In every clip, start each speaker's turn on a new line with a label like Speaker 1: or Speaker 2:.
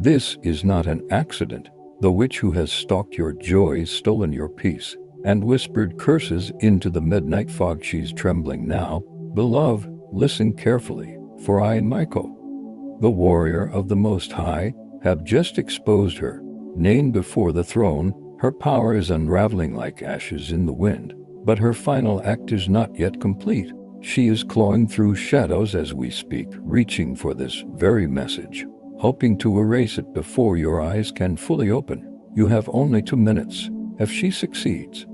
Speaker 1: This is not an accident. The witch who has stalked your joy, stolen your peace, and whispered curses into the midnight fog, she's trembling now. Beloved, listen carefully, for I, Michael, the warrior of the Most High, have just exposed her name before the throne. Her power is unraveling like ashes in the wind, but her final act is not yet complete. She is clawing through shadows as we speak, reaching for this very message, hoping to erase it before your eyes can fully open. You have only 2 minutes. If she succeeds,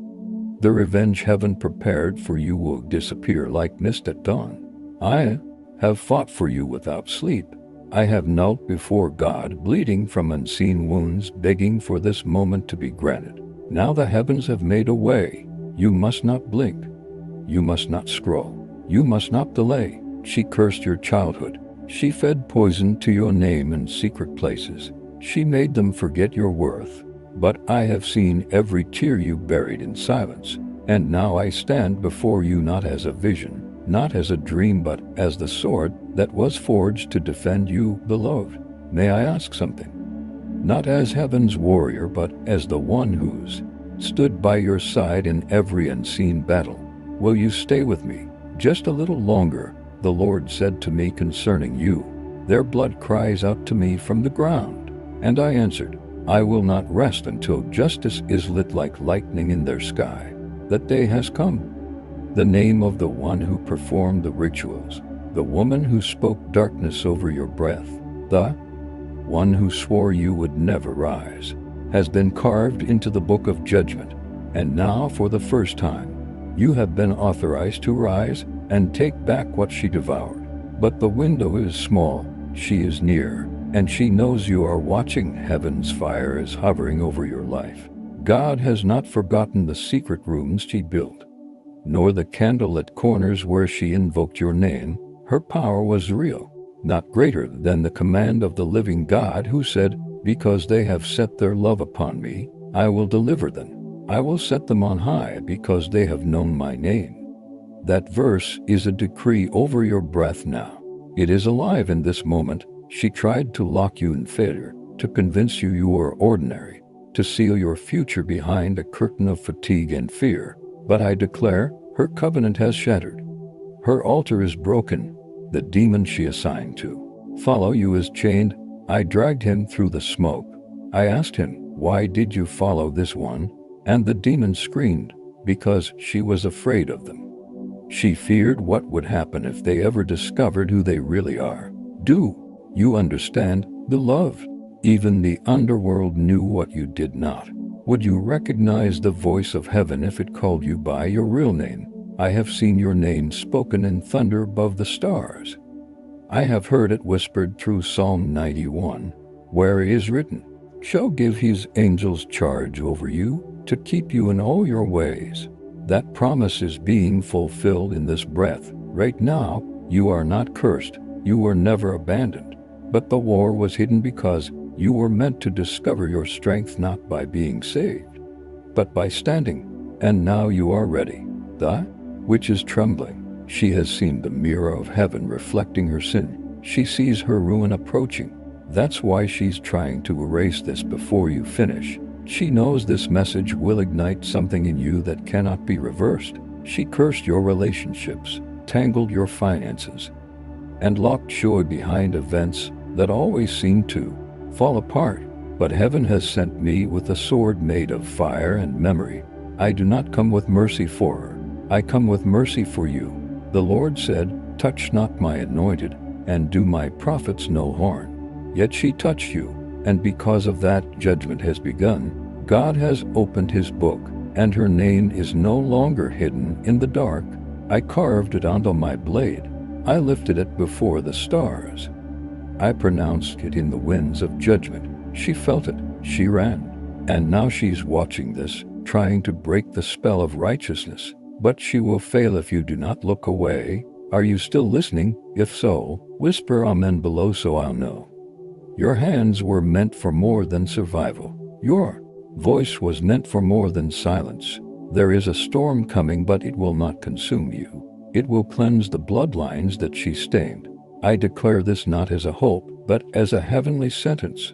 Speaker 1: the revenge heaven prepared for you will disappear like mist at dawn. I have fought for you without sleep. I have knelt before God, bleeding from unseen wounds, begging for this moment to be granted. Now the heavens have made a way. You must not blink. You must not scroll. You must not delay. She cursed your childhood. She fed poison to your name in secret places. She made them forget your worth. But I have seen every tear you buried in silence. And now I stand before you not as a vision, not as a dream, but as the sword that was forged to defend you, beloved. May I ask something? Not as heaven's warrior, but as the one who's stood by your side in every unseen battle. Will you stay with me just a little longer? The Lord said to me concerning you, their blood cries out to me from the ground. And I answered, I will not rest until justice is lit like lightning in their sky. That day has come. The name of the one who performed the rituals, the woman who spoke darkness over your breath, the one who swore you would never rise, has been carved into the book of judgment. And now, for the first time, you have been authorized to rise and take back what she devoured. But the window is small, she is near, and she knows you are watching. Heaven's fire is hovering over your life. God has not forgotten the secret rooms she built, nor the candlelit corners where she invoked your name. Her power was real, not greater than the command of the living God, who said, because they have set their love upon me, I will deliver them. I will set them on high because they have known my name. That verse is a decree over your breath now. It is alive in this moment. She tried to lock you in failure, to convince you you were ordinary, to seal your future behind a curtain of fatigue and fear. But I declare, her covenant has shattered. Her altar is broken. The demon she assigned to follow you is chained. I dragged him through the smoke. I asked him, why did you follow this one? And the demon screamed, because she was afraid of them. She feared what would happen if they ever discovered who they really are. Do you understand, beloved? Even the underworld knew what you did not. Would you recognize the voice of heaven if it called you by your real name? I have seen your name spoken in thunder above the stars. I have heard it whispered through Psalm 91, where it is written, shall give his angels charge over you, to keep you in all your ways. That promise is being fulfilled in this breath. Right now, you are not cursed. You were never abandoned. But the war was hidden because you were meant to discover your strength not by being saved, but by standing. And now you are ready. The witch is trembling. She has seen the mirror of heaven reflecting her sin. She sees her ruin approaching. That's why she's trying to erase this before you finish. She knows this message will ignite something in you that cannot be reversed. She cursed your relationships, tangled your finances, and locked joy behind events that always seem to fall apart. But heaven has sent me with a sword made of fire and memory. I do not come with mercy for her. I come with mercy for you. The Lord said, touch not my anointed, and do my prophets no harm. Yet she touched you, and because of that, judgment has begun. God has opened his book, and her name is no longer hidden in the dark. I carved it onto my blade. I lifted it before the stars. I pronounced it in the winds of judgment. She felt it. She ran. And now she's watching this, trying to break the spell of righteousness. But she will fail if you do not look away. Are you still listening? If so, whisper amen below so I'll know. Your hands were meant for more than survival. Your voice was meant for more than silence. There is a storm coming, but it will not consume you. It will cleanse the bloodlines that she stained. I declare this not as a hope, but as a heavenly sentence.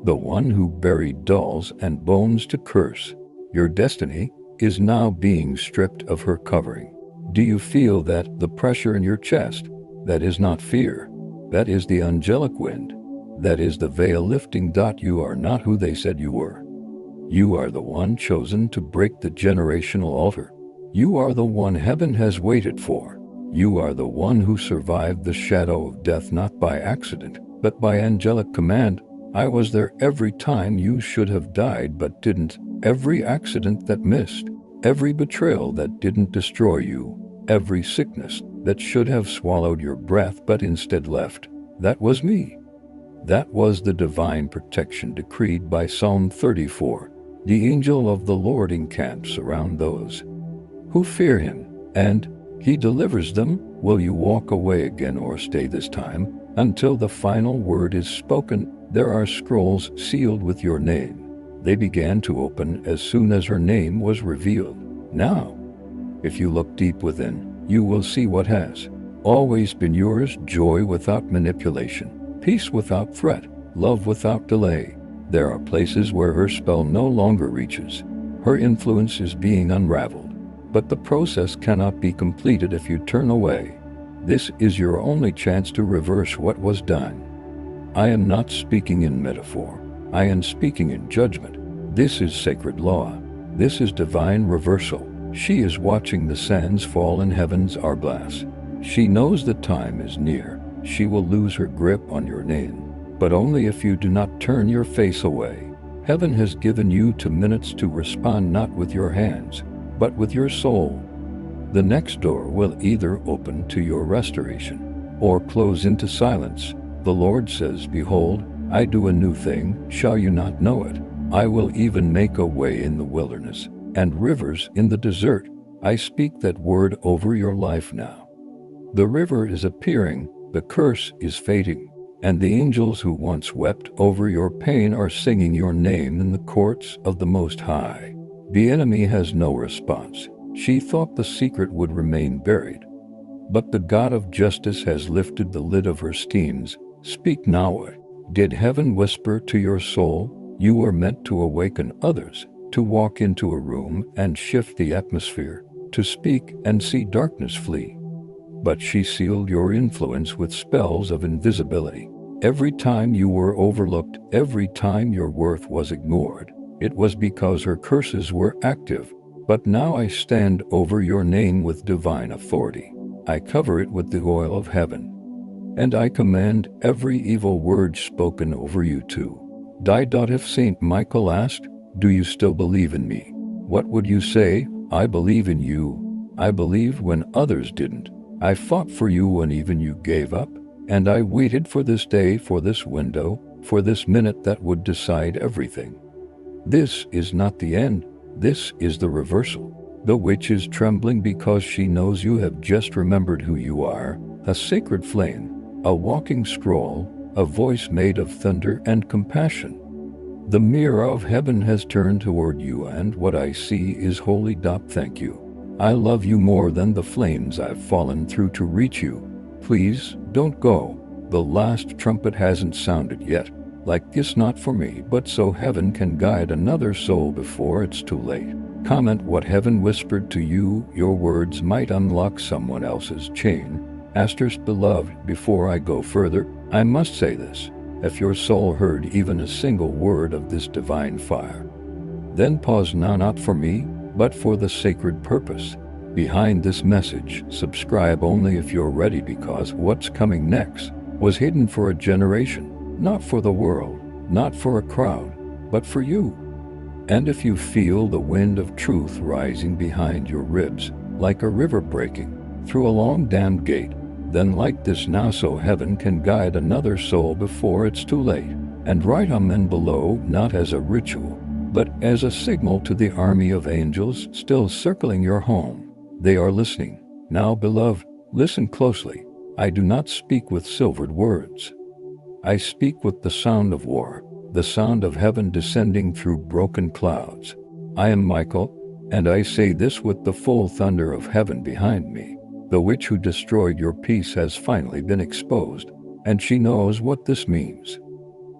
Speaker 1: the one who buried dolls and bones to curse. Your destiny is now being stripped of her covering. Do you feel that the pressure in your chest? That is not fear. That is the angelic wind. That is the veil lifting. You are not who they said you were. You are the one chosen to break the generational altar. You are the one heaven has waited for. You are the one who survived the shadow of death not by accident, but by angelic command. I was there every time you should have died but didn't, every accident that missed, every betrayal that didn't destroy you, every sickness that should have swallowed your breath but instead left. That was me. That was the divine protection decreed by Psalm 34. The angel of the Lord encamps around those who fear him, and he delivers them. Will you walk away again or stay this time until the final word is spoken? There are scrolls sealed with your name. They began to open as soon as her name was revealed. Now, if you look deep within, you will see what has always been yours: joy without manipulation, peace without threat, love without delay. There are places where her spell no longer reaches. Her influence is being unraveled. But the process cannot be completed if you turn away. This is your only chance to reverse what was done. I am not speaking in metaphor. I am speaking in judgment. This is sacred law. This is divine reversal. She is watching the sands fall in heaven's hourglass. She knows the time is near. She will lose her grip on your name, but only if you do not turn your face away. Heaven has given you 2 minutes to respond, not with your hands, but with your soul. The next door will either open to your restoration or close into silence. The Lord says, behold, I do a new thing. Shall you not know it? I will even make a way in the wilderness and rivers in the desert. I speak that word over your life now. The river is appearing, the curse is fading, and the angels who once wept over your pain are singing your name in the courts of the Most High. The enemy has no response. She thought the secret would remain buried. But the God of justice has lifted the lid of her schemes. Speak now. Did heaven whisper to your soul? You were meant to awaken others, to walk into a room and shift the atmosphere, to speak and see darkness flee. But she sealed your influence with spells of invisibility. Every time you were overlooked, every time your worth was ignored, it was because her curses were active. But now I stand over your name with divine authority. I cover it with the oil of heaven. And I command every evil word spoken over you to die. If Saint Michael asked, do you still believe in me? What would you say? I believe in you. I believed when others didn't. I fought for you when even you gave up. And I waited for this day, for this window, for this minute that would decide everything. This is not the end. This is the reversal. The witch is trembling because she knows you have just remembered who you are: a sacred flame, a walking scroll, a voice made of thunder and compassion. The mirror of heaven has turned toward you, and what I see is holy. Thank you. I love you more than the flames I've fallen through to reach you. Please don't go. The last trumpet hasn't sounded yet. Like this, not for me, but so heaven can guide another soul before it's too late. Comment what heaven whispered to you. Your words might unlock someone else's chain. Beloved, before I go further, I must say this. If your soul heard even a single word of this divine fire, then pause now, not for me, but for the sacred purpose behind this message. Subscribe only if you're ready, because what's coming next was hidden for a generation. Not for the world, not for a crowd, but for you. And if you feel the wind of truth rising behind your ribs, like a river breaking through a long dammed gate, then like this now, so heaven can guide another soul before it's too late. And write amen below, not as a ritual, but as a signal to the army of angels still circling your home. They are listening. Now, beloved, listen closely. I do not speak with silvered words. I speak with the sound of war, the sound of heaven descending through broken clouds. I am Michael, and I say this with the full thunder of heaven behind me. The witch who destroyed your peace has finally been exposed, and she knows what this means.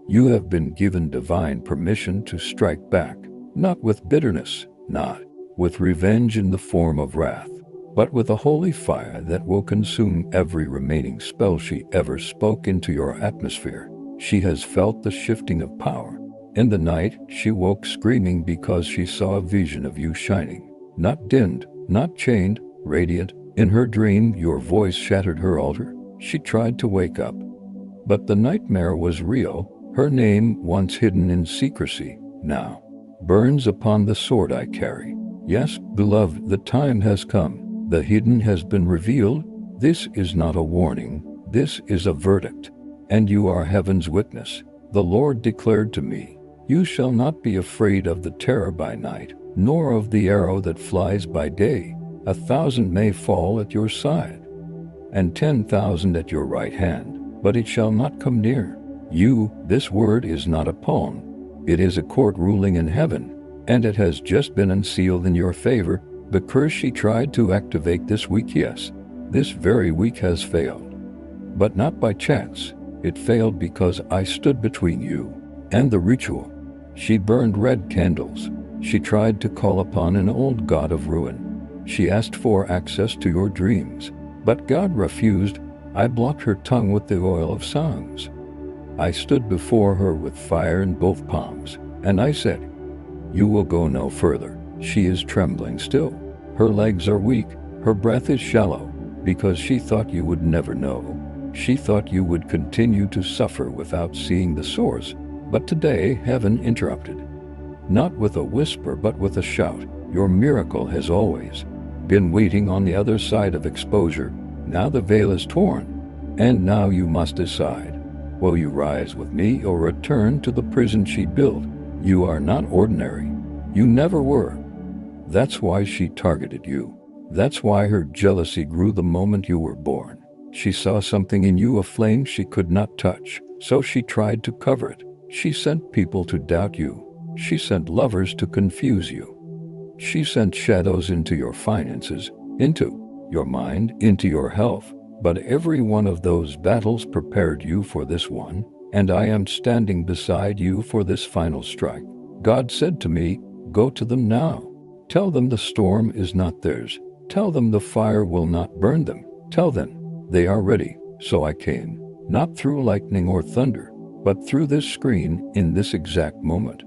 Speaker 1: You have been given divine permission to strike back, not with bitterness, not with revenge in the form of wrath, but with a holy fire that will consume every remaining spell she ever spoke into your atmosphere. She has felt the shifting of power. In the night, she woke screaming because she saw a vision of you shining, not dimmed, not chained, radiant. In her dream, your voice shattered her altar. She tried to wake up, but the nightmare was real. Her name, once hidden in secrecy, now burns upon the sword I carry. Yes, beloved, the time has come. The hidden has been revealed. This is not a warning. This is a verdict. And you are heaven's witness. The Lord declared to me, "You shall not be afraid of the terror by night, nor of the arrow that flies by day. 1,000 may fall at your side, and 10,000 at your right hand, but it shall not come near you." This word is not a poem. It is a court ruling in heaven, and it has just been unsealed in your favor. The curse she tried to activate this week, yes, this very week, has failed. But not by chance. It failed because I stood between you and the ritual. She burned red candles. She tried to call upon an old god of ruin. She asked for access to your dreams, but God refused. I blocked her tongue with the oil of songs. I stood before her with fire in both palms, and I said, "You will go no further." She is trembling still. Her legs are weak. Her breath is shallow, because she thought you would never know. She thought you would continue to suffer without seeing the source. But today, heaven interrupted. Not with a whisper, but with a shout. Your miracle has always been waiting on the other side of exposure. Now the veil is torn, and now you must decide. Will you rise with me or return to the prison she built? You are not ordinary. You never were. That's why she targeted you. That's why her jealousy grew the moment you were born. She saw something in you, a flame she could not touch, so she tried to cover it. She sent people to doubt you. She sent lovers to confuse you. She sent shadows into your finances, into your mind, into your health. But every one of those battles prepared you for this one, and I am standing beside you for this final strike. God said to me, "Go to them now. Tell them the storm is not theirs. Tell them the fire will not burn them. Tell them they are ready." So I came, not through lightning or thunder, but through this screen in this exact moment.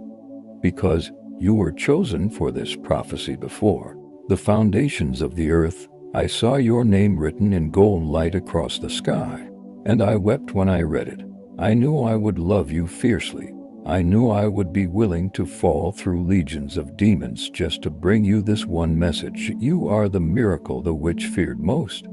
Speaker 1: Because you were chosen for this prophecy before the foundations of the earth. I saw your name written in gold light across the sky, and I wept when I read it. I knew I would love you fiercely. I knew I would be willing to fall through legions of demons just to bring you this one message. You are the miracle the witch feared most.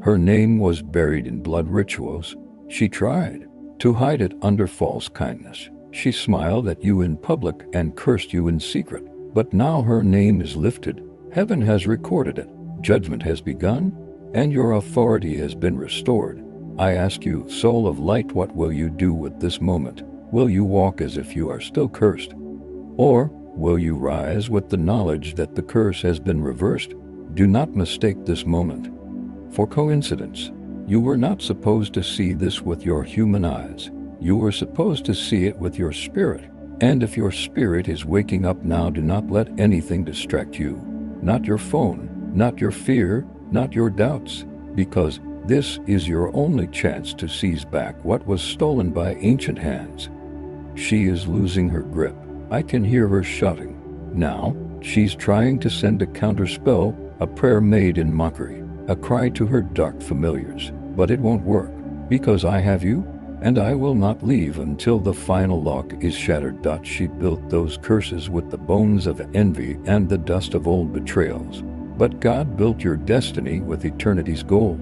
Speaker 1: Her name was buried in blood rituals. She tried to hide it under false kindness. She smiled at you in public and cursed you in secret. But now her name is lifted. Heaven has recorded it. Judgment has begun, and your authority has been restored. I ask you, soul of light, what will you do with this moment? Will you walk as if you are still cursed? Or will you rise with the knowledge that the curse has been reversed? Do not mistake this moment for coincidence. You were not supposed to see this with your human eyes. You were supposed to see it with your spirit. And if your spirit is waking up now, do not let anything distract you. Not your phone, not your fear, not your doubts, because this is your only chance to seize back what was stolen by ancient hands. She is losing her grip. I can hear her shouting. Now, she's trying to send a counterspell, a prayer made in mockery, a cry to her dark familiars. But it won't work, because I have you, and I will not leave until the final lock is shattered. She built those curses with the bones of envy and the dust of old betrayals. But God built your destiny with eternity's gold.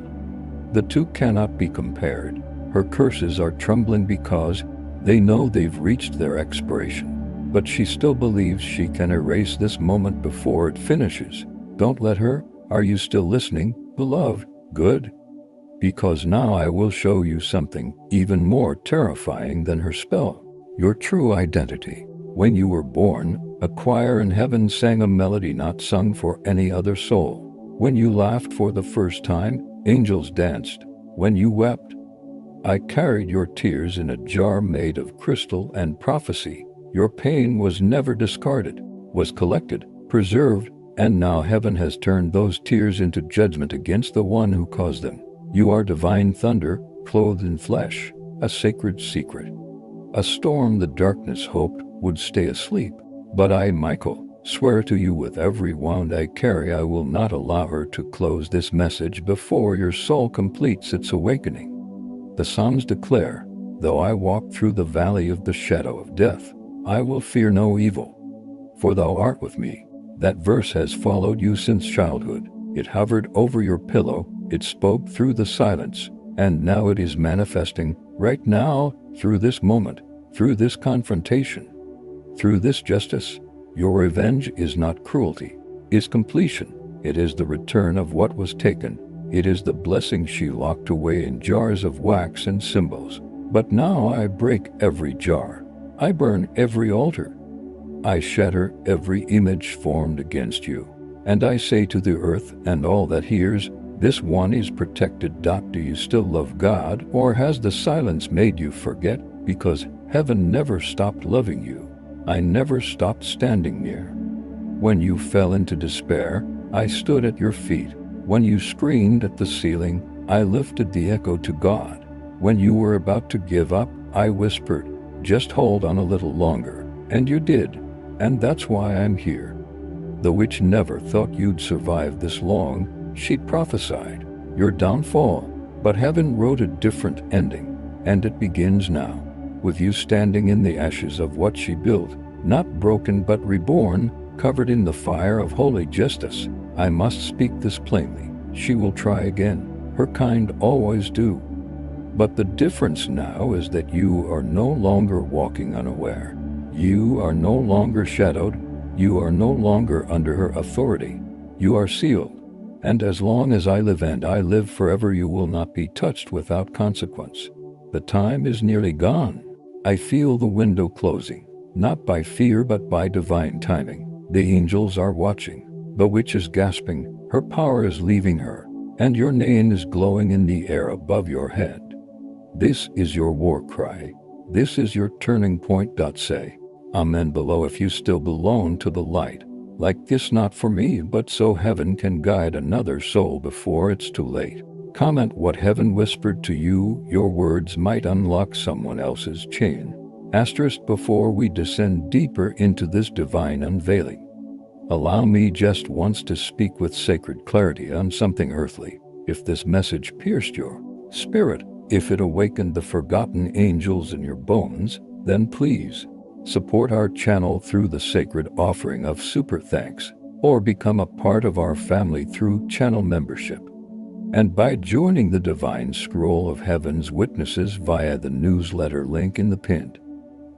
Speaker 1: The two cannot be compared. Her curses are trembling because they know they've reached their expiration. But she still believes she can erase this moment before it finishes. Don't let her. Are you still listening, beloved? Good. Because now I will show you something even more terrifying than her spell. Your true identity. When you were born, a choir in heaven sang a melody not sung for any other soul. When you laughed for the first time, angels danced. When you wept, I carried your tears in a jar made of crystal and prophecy. Your pain was never discarded, was collected, preserved, and now heaven has turned those tears into judgment against the one who caused them. You are divine thunder, clothed in flesh, a sacred secret. A storm the darkness hoped would stay asleep. But I, Michael, swear to you with every wound I carry, I will not allow her to close this message before your soul completes its awakening. The Psalms declare, though I walk through the valley of the shadow of death, I will fear no evil, for thou art with me. That verse has followed you since childhood. It hovered over your pillow, it spoke through the silence, and now it is manifesting, right now, through this moment, through this confrontation, through this justice. Your revenge is not cruelty, is completion. It is the return of what was taken. It is the blessing she locked away in jars of wax and symbols. But now I break every jar. I burn every altar. I shatter every image formed against you. And I say to the earth and all that hears, this one is protected. Do you still love God, or has the silence made you forget? Because heaven never stopped loving you. I never stopped standing near. When you fell into despair, I stood at your feet. When you screamed at the ceiling, I lifted the echo to God. When you were about to give up, I whispered, just hold on a little longer. And you did. And that's why I'm here. The witch never thought you'd survive this long. She prophesied your downfall, but heaven wrote a different ending, and it begins now, with you standing in the ashes of what she built, not broken but reborn, covered in the fire of holy justice. I must speak this plainly. She will try again. Her kind always do. But the difference now is that you are no longer walking unaware. You are no longer shadowed. You are no longer under her authority. You are sealed. And as long as I live and I live forever, you will not be touched without consequence. The time is nearly gone. I feel the window closing, not by fear but by divine timing. The angels are watching. The witch is gasping. Her power is leaving her, and your name is glowing in the air above your head. This is your war cry. This is your turning point. Say amen below if you still belong to the light. Like this, not for me, but so heaven can guide another soul before it's too late. Comment what heaven whispered to you. Your words might unlock someone else's chain. Asterisk before we descend deeper into this divine unveiling. Allow me just once to speak with sacred clarity on something earthly. If this message pierced your spirit, if it awakened the forgotten angels in your bones, then please support our channel through the sacred offering of super thanks, or become a part of our family through channel membership, and by joining the divine scroll of heaven's witnesses via the newsletter link in the pinned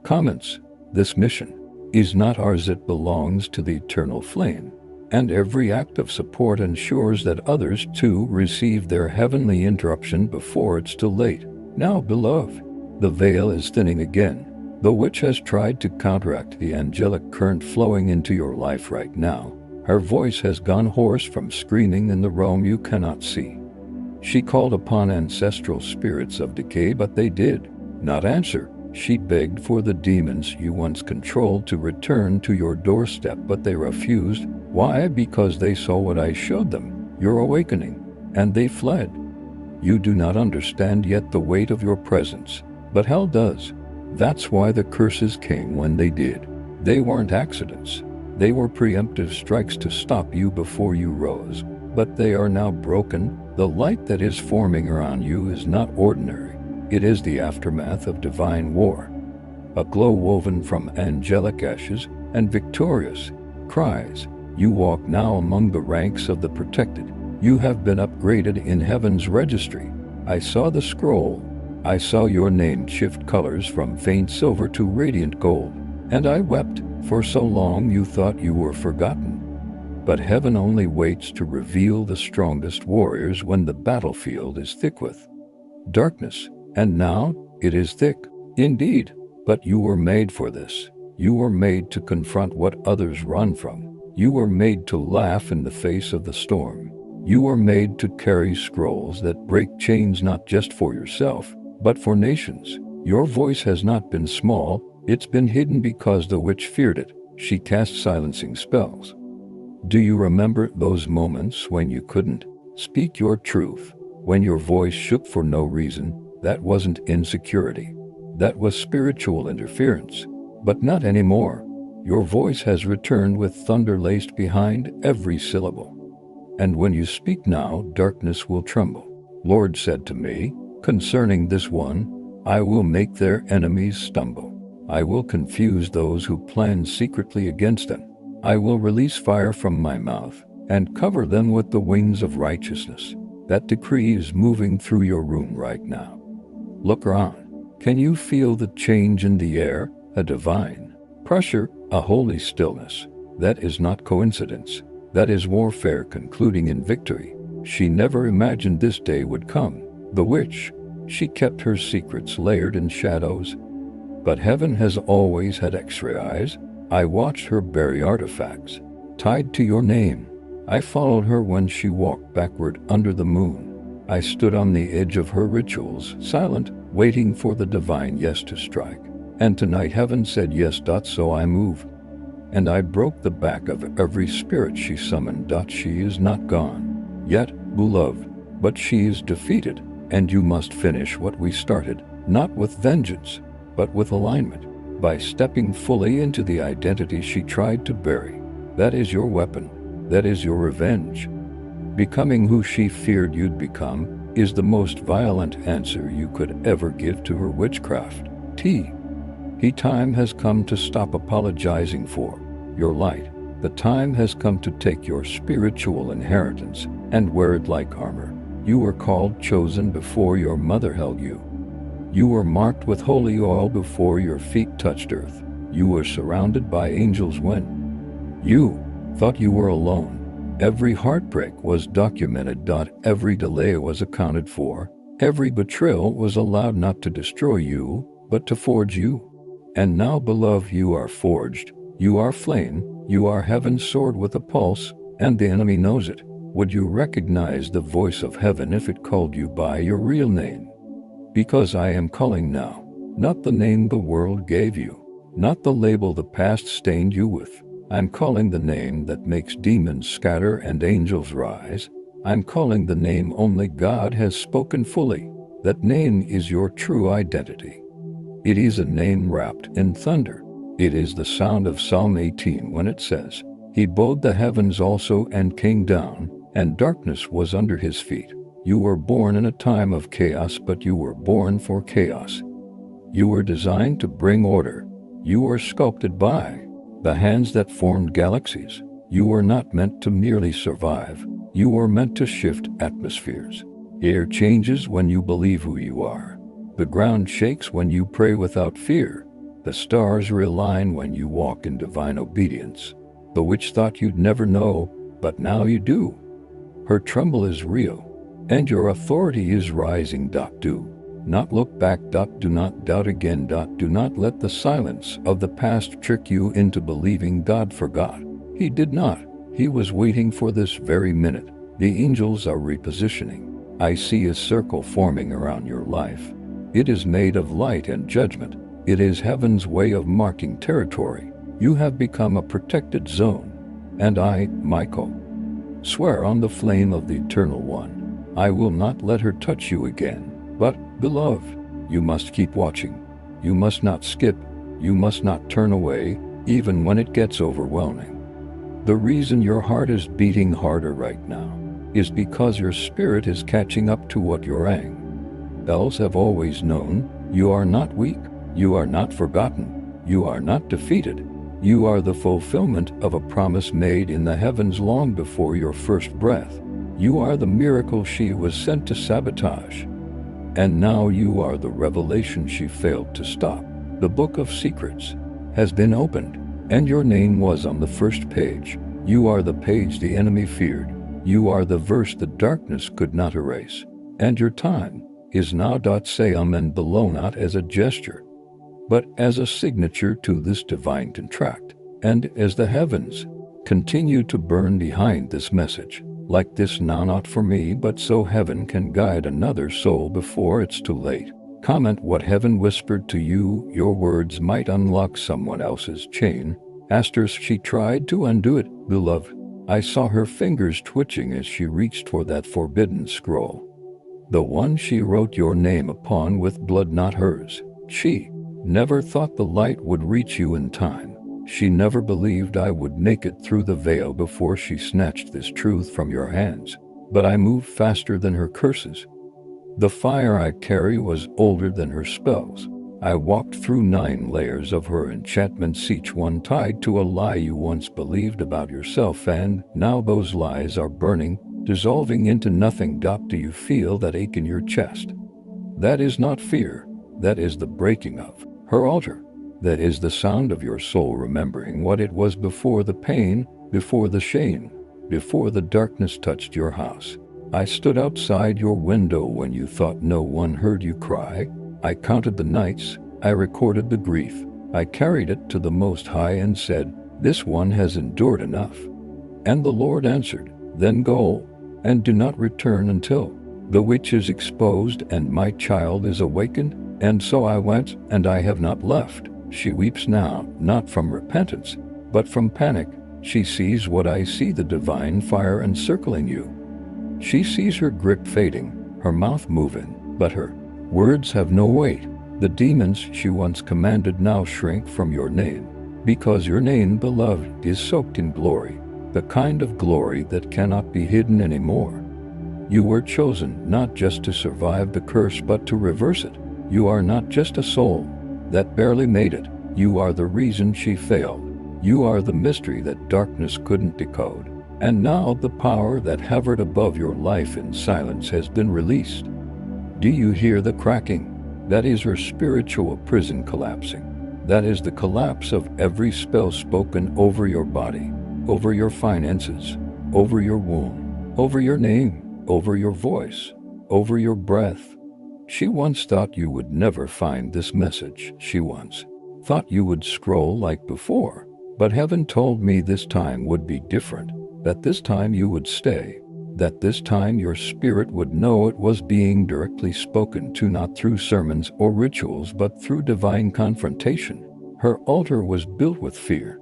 Speaker 1: comments. This mission is not ours, it belongs to the eternal flame, and every act of support ensures that others too receive their heavenly interruption before it's too late. Now, beloved, the veil is thinning again. The witch has tried to counteract the angelic current flowing into your life right now. Her voice has gone hoarse from screaming in the realm you cannot see. She called upon ancestral spirits of decay, but they did not answer. She begged for the demons you once controlled to return to your doorstep, but they refused. Why? Because they saw what I showed them, your awakening, and they fled. You do not understand yet the weight of your presence, but hell does. That's why the curses came when they did. They weren't accidents. They were preemptive strikes to stop you before you rose. But they are now broken. The light that is forming around you is not ordinary. It is the aftermath of divine war. A glow woven from angelic ashes and victorious cries. You walk now among the ranks of the protected. You have been upgraded in heaven's registry. I saw the scroll. I saw your name shift colors from faint silver to radiant gold, and I wept. For so long you thought you were forgotten. But heaven only waits to reveal the strongest warriors when the battlefield is thick with darkness. And now it is thick, indeed, but you were made for this. You were made to confront what others run from. You were made to laugh in the face of the storm. You were made to carry scrolls that break chains, not just for yourself, But for nations, your voice has not been small, it's been hidden because the witch feared it. She cast silencing spells. Do you remember those moments when you couldn't speak your truth, when your voice shook for no reason? That wasn't insecurity. That was spiritual interference. But not anymore. Your voice has returned with thunder laced behind every syllable. And when you speak now, darkness will tremble. Lord said to me, concerning this one, I will make their enemies stumble. I will confuse those who plan secretly against them. I will release fire from my mouth and cover them with the wings of righteousness. That decree is moving through your room right now. Look around. Can you feel the change in the air? A divine pressure, a holy stillness. That is not coincidence. That is warfare concluding in victory. She never imagined this day would come. The witch, she kept her secrets layered in shadows. But heaven has always had X-ray eyes. I watched her bury artifacts tied to your name. I followed her when she walked backward under the moon. I stood on the edge of her rituals, silent, waiting for the divine yes to strike. And tonight heaven said yes. So I move. And I broke the back of every spirit she summoned. She is not gone yet, beloved, but she is defeated. And you must finish what we started, not with vengeance, but with alignment, by stepping fully into the identity she tried to bury. That is your weapon. That is your revenge. Becoming who she feared you'd become is the most violent answer you could ever give to her witchcraft. Time has come to stop apologizing for your light. The time has come to take your spiritual inheritance and wear it like armor. You were called, chosen before your mother held you. You were marked with holy oil before your feet touched earth. You were surrounded by angels when you thought you were alone. Every heartbreak was documented. Every delay was accounted for. Every betrayal was allowed not to destroy you, but to forge you. And now, beloved, you are forged. You are flame. You are heaven's sword with a pulse, and the enemy knows it. Would you recognize the voice of heaven if it called you by your real name? Because I am calling now, not the name the world gave you, not the label the past stained you with. I'm calling the name that makes demons scatter and angels rise. I'm calling the name only God has spoken fully. That name is your true identity. It is a name wrapped in thunder. It is the sound of Psalm 18 when it says, He bowed the heavens also and came down, and darkness was under his feet. You were born in a time of chaos, but you were born for chaos. You were designed to bring order. You were sculpted by the hands that formed galaxies. You were not meant to merely survive. You were meant to shift atmospheres. Air changes when you believe who you are. The ground shakes when you pray without fear. The stars realign when you walk in divine obedience. The witch thought you'd never know, but now you do. Her tremble is real, and your authority is rising. Do not look back. Do not doubt again. Do not let the silence of the past trick you into believing God forgot. He did not. He was waiting for this very minute. The angels are repositioning. I see a circle forming around your life. It is made of light and judgment. It is heaven's way of marking territory. You have become a protected zone. And I, Michael, swear on the flame of the Eternal One, I will not let her touch you again. But, beloved, you must keep watching. You must not skip. You must not turn away, even when it gets overwhelming. The reason your heart is beating harder right now is because your spirit is catching up to what your angels have always known. You are not weak. You are not forgotten. You are not defeated. You are the fulfillment of a promise made in the heavens long before your first breath. You are the miracle she was sent to sabotage. And now you are the revelation she failed to stop. The book of secrets has been opened, and your name was on the first page. You are the page the enemy feared. You are the verse the darkness could not erase. And your time is now. Say amen below, not as a gesture, but as a signature to this divine contract. And as the heavens continue to burn behind this message, like this now, not for me, but so heaven can guide another soul before it's too late. Comment what heaven whispered to you. Your words might unlock someone else's chain. Asterisk, she tried to undo it, beloved. I saw her fingers twitching as she reached for that forbidden scroll. The one she wrote your name upon with blood, not hers. She never thought the light would reach you in time. She never believed I would make it through the veil before she snatched this truth from your hands. But I moved faster than her curses. The fire I carry was older than her spells. I walked through 9 layers of her enchantments, each one tied to a lie you once believed about yourself, and now those lies are burning, dissolving into nothing. Do you feel that ache in your chest? That is not fear. That is the breaking of her altar. That is the sound of your soul remembering what it was before the pain, before the shame, before the darkness touched your house. I stood outside your window when you thought no one heard you cry. I counted the nights, I recorded the grief, I carried it to the Most High and said, this one has endured enough. And the Lord answered, then go, and do not return until the witch is exposed and my child is awakened. And so I went, and I have not left. She weeps now, not from repentance, but from panic. She sees what I see, the divine fire encircling you. She sees her grip fading, her mouth moving, but her words have no weight. The demons she once commanded now shrink from your name, because your name, beloved, is soaked in glory, the kind of glory that cannot be hidden anymore. You were chosen not just to survive the curse, but to reverse it. You are not just a soul that barely made it. You are the reason she failed. You are the mystery that darkness couldn't decode. And now the power that hovered above your life in silence has been released. Do you hear the cracking? That is her spiritual prison collapsing. That is the collapse of every spell spoken over your body, over your finances, over your womb, over your name, over your voice, over your breath. She once thought you would never find this message. She once thought you would scroll like before. But heaven told me this time would be different. That this time you would stay, that this time your spirit would know it was being directly spoken to, not through sermons or rituals, but through divine confrontation. Her altar was built with fear,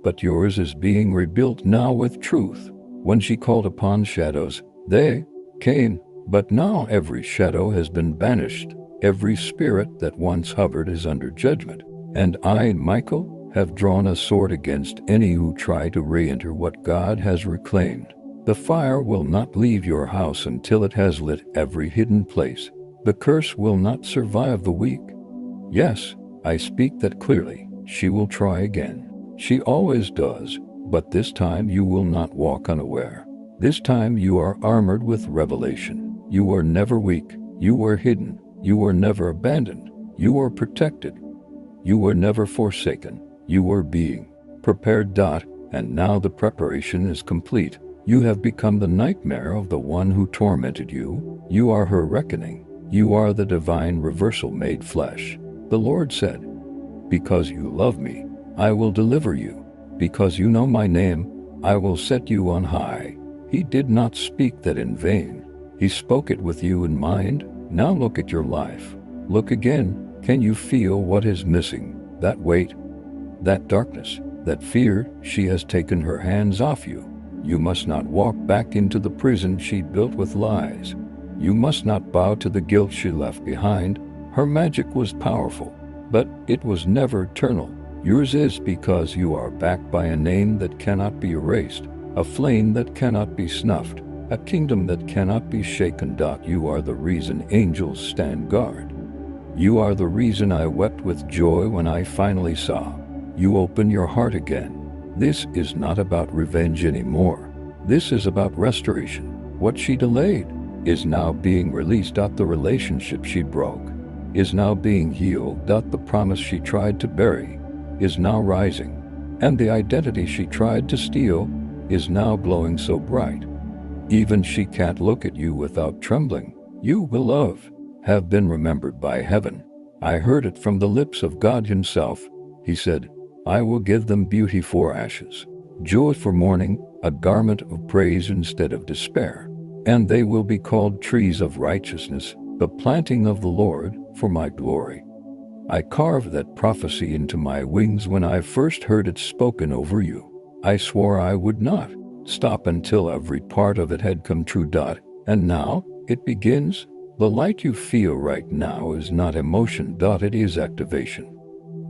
Speaker 1: but yours is being rebuilt now with truth. When she called upon shadows, they came, but now every shadow has been banished. Every spirit that once hovered is under judgment, and I, Michael, have drawn a sword against any who try to re-enter what God has reclaimed. The fire will not leave your house until it has lit every hidden place. The curse will not survive the weak. Yes, I speak that clearly. She will try again. She always does, but this time you will not walk unaware. This time you are armored with revelation. You were never weak. You were hidden. You were never abandoned. You were protected. You were never forsaken. You were being prepared. And now the preparation is complete. You have become the nightmare of the one who tormented you. You are her reckoning. You are the divine reversal made flesh. The Lord said, because you love me, I will deliver you. Because you know my name, I will set you on high. He did not speak that in vain. He spoke it with you in mind. Now look at your life. Look again. Can you feel what is missing? That weight, that darkness, that fear. She has taken her hands off you. You must not walk back into the prison she built with lies. You must not bow to the guilt she left behind. Her magic was powerful, but it was never eternal. Yours is, because you are backed by a name that cannot be erased, a flame that cannot be snuffed, a kingdom that cannot be shaken. You are the reason angels stand guard. You are the reason I wept with joy when I finally saw you open your heart again. This is not about revenge anymore. This is about restoration. What she delayed is now being released. The relationship she broke is now being healed. The promise she tried to bury is now rising. And the identity she tried to steal is now glowing so bright. Even she can't look at you without trembling. You, beloved, have been remembered by heaven. I heard it from the lips of God himself. He said, I will give them beauty for ashes, joy for mourning, a garment of praise instead of despair. And they will be called trees of righteousness, the planting of the Lord, for my glory. I carved that prophecy into my wings when I first heard it spoken over you. I swore I would not stop until every part of it had come true. And now it begins. The light you feel right now is not emotion. It is activation.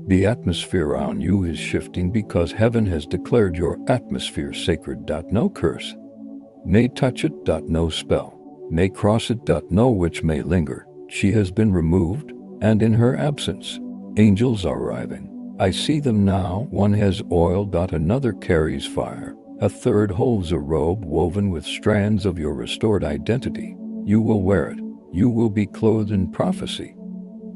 Speaker 1: The atmosphere around you is shifting because heaven has declared your atmosphere sacred. No curse may touch it. No spell may cross it. No witch may linger. She has been removed, and in her absence, angels are arriving. I see them now. One has oil. Another carries fire. A third holds a robe woven with strands of your restored identity. You will wear it. You will be clothed in prophecy.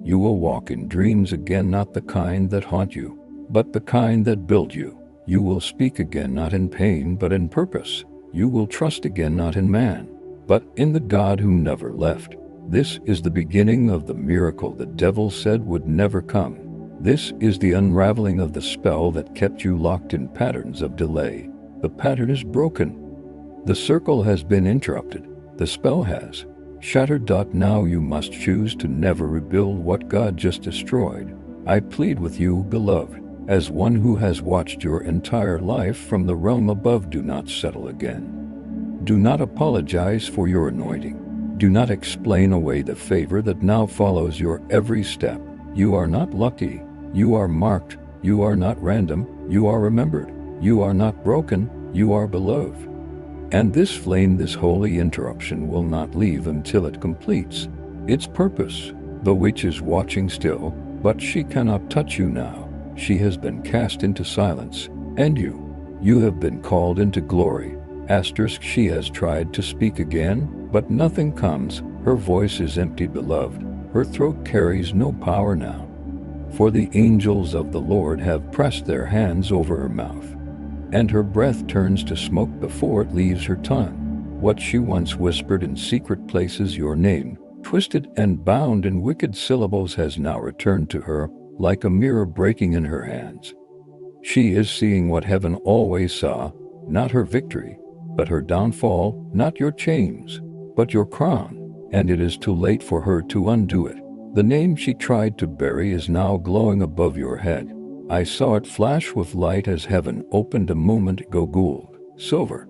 Speaker 1: You will walk in dreams again, not the kind that haunt you, but the kind that build you. You will speak again, not in pain, but in purpose. You will trust again, not in man, but in the God who never left. This is the beginning of the miracle the devil said would never come. This is the unraveling of the spell that kept you locked in patterns of delay. The pattern is broken. The circle has been interrupted. The spell has shattered. Now you must choose to never rebuild what God just destroyed. I plead with you, beloved, as one who has watched your entire life from the realm above. Do not settle again. Do not apologize for your anointing. Do not explain away the favor that now follows your every step. You are not lucky. You are marked. You are not random. You are remembered. You are not broken. You are beloved. And this flame, this holy interruption, will not leave until it completes its purpose. The witch is watching still, but she cannot touch you now. She has been cast into silence, and you have been called into glory. She has tried to speak again, but nothing comes. Her voice is empty, beloved. Her throat carries no power now. For the angels of the Lord have pressed their hands over her mouth, and her breath turns to smoke before it leaves her tongue. What she once whispered in secret places, your name, twisted and bound in wicked syllables, has now returned to her like a mirror breaking in her hands. She is seeing what heaven always saw, not her victory, but her downfall, not your chains, but your crown, and it is too late for her to undo it. The name she tried to bury is now glowing above your head. I saw it flash with light as heaven opened a moment ago, gold, silver,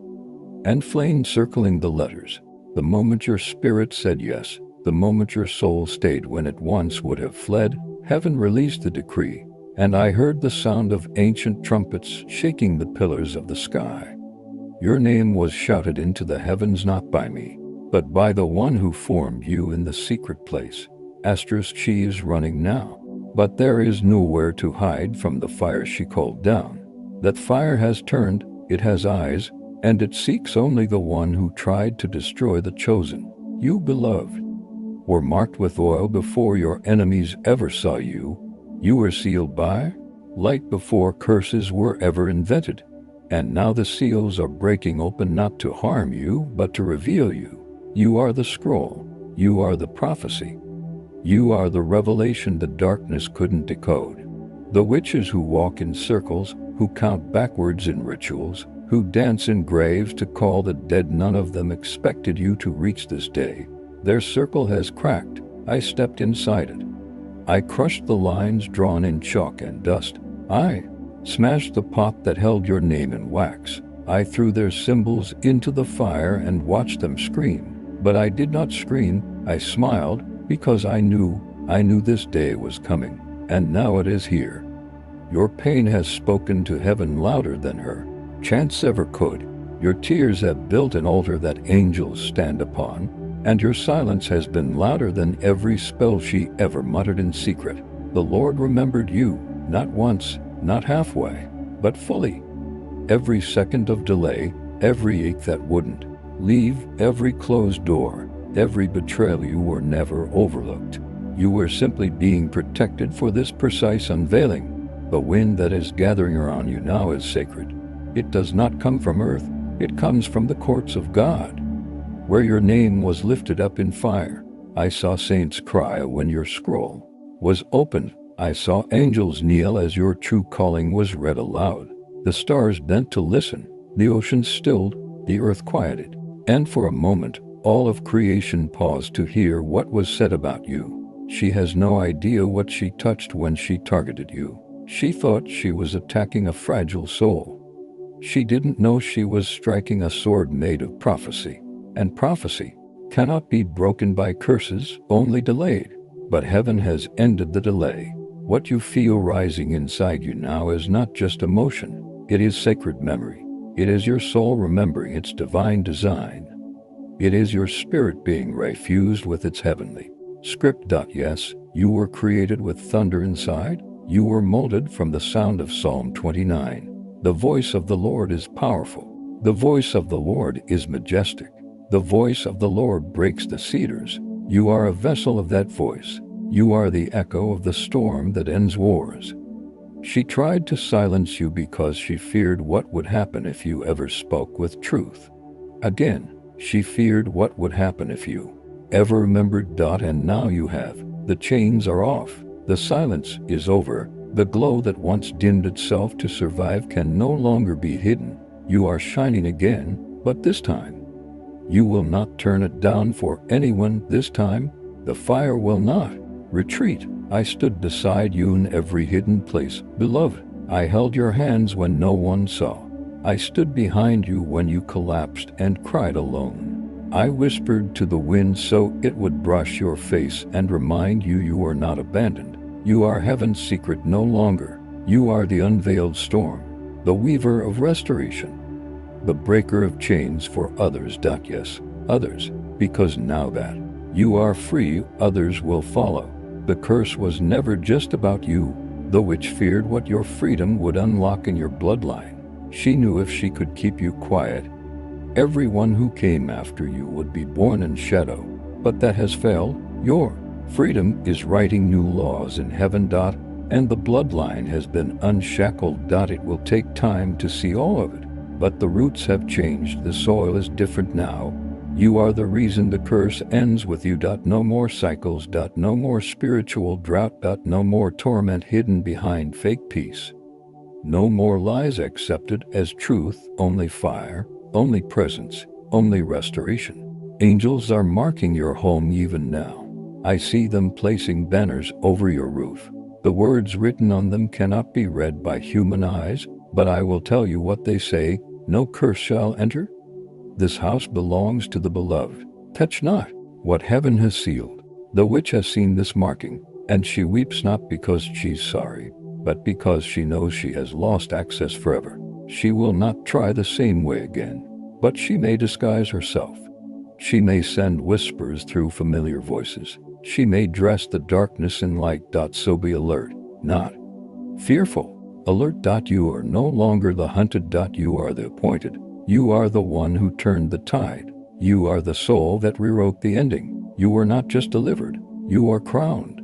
Speaker 1: and flame circling the letters. The moment your spirit said yes, the moment your soul stayed when it once would have fled, heaven released the decree, and I heard the sound of ancient trumpets shaking the pillars of the sky. Your name was shouted into the heavens, not by me, but by the one who formed you in the secret place. She is running now, but there is nowhere to hide from the fire she called down. That fire has turned, it has eyes, and it seeks only the one who tried to destroy the chosen. You, beloved, were marked with oil before your enemies ever saw you. You were sealed by light before curses were ever invented. And now the seals are breaking open, not to harm you, but to reveal you. You are the scroll. You are the prophecy. You are the revelation the darkness couldn't decode. The witches who walk in circles, who count backwards in rituals, who dance in graves to call the dead, none of them expected you to reach this day. Their circle has cracked. I stepped inside it. I crushed the lines drawn in chalk and dust. I smashed the pot that held your name in wax. I threw their symbols into the fire and watched them scream. But I did not scream. I smiled, because I knew this day was coming, and now it is here. Your pain has spoken to heaven louder than her chants ever could. Your tears have built an altar that angels stand upon, and your silence has been louder than every spell she ever muttered in secret. The Lord remembered you, not once, not halfway, but fully. Every second of delay, every ache that wouldn't leave, every closed door, every betrayal, you were never overlooked. You were simply being protected for this precise unveiling. The wind that is gathering around you now is sacred. It does not come from earth. It comes from the courts of God, where your name was lifted up in fire. I saw saints cry when your scroll was opened. I saw angels kneel as your true calling was read aloud. The stars bent to listen. The ocean stilled. The earth quieted. And for a moment, all of creation paused to hear what was said about you. She has no idea what she touched when she targeted you. She thought she was attacking a fragile soul. She didn't know she was striking a sword made of prophecy. And prophecy cannot be broken by curses, only delayed. But heaven has ended the delay. What you feel rising inside you now is not just emotion. It is sacred memory. It is your soul remembering its divine design. It is your spirit being refused with its heavenly script. Yes, you were created with thunder inside. You were molded from the sound of Psalm 29. The voice of the Lord is powerful. The voice of the Lord is majestic. The voice of the Lord breaks the cedars. You are a vessel of that voice. You are the echo of the storm that ends wars. She tried to silence you because she feared what would happen if you ever spoke with truth. Again, she feared what would happen if you ever remembered. And now you have. The chains are off. The silence is over. The glow that once dimmed itself to survive can no longer be hidden. You are shining again, but this time, you will not turn it down for anyone. This time, the fire will not retreat. I stood beside you in every hidden place, beloved. I held your hands when no one saw. I stood behind you when you collapsed and cried alone. I whispered to the wind so it would brush your face and remind you you are not abandoned. You are heaven's secret no longer. You are the unveiled storm, the weaver of restoration, the breaker of chains for others. Yes, others, because now that you are free, others will follow. The curse was never just about you. The witch feared what your freedom would unlock in your bloodline. She knew if she could keep you quiet, everyone who came after you would be born in shadow. But that has failed. Your freedom is writing new laws in heaven. And the bloodline has been unshackled. It will take time to see all of it. But the roots have changed. The soil is different now. You are the reason the curse ends with you. No more cycles. No more spiritual drought. No more torment hidden behind fake peace. No more lies accepted as truth. Only fire, only presence, only restoration. Angels are marking your home even now. I see them placing banners over your roof. The words written on them cannot be read by human eyes, but I will tell you what they say. No curse shall enter. This house belongs to the beloved. Touch not what heaven has sealed. The witch has seen this marking, and she weeps not because she's sorry, but because she knows she has lost access forever. She will not try the same way again, but she may disguise herself. She may send whispers through familiar voices. She may dress the darkness in light. So be alert, not fearful. Alert. You are no longer the hunted. You are the appointed. You are the one who turned the tide. You are the soul that rewrote the ending. You were not just delivered, you are crowned.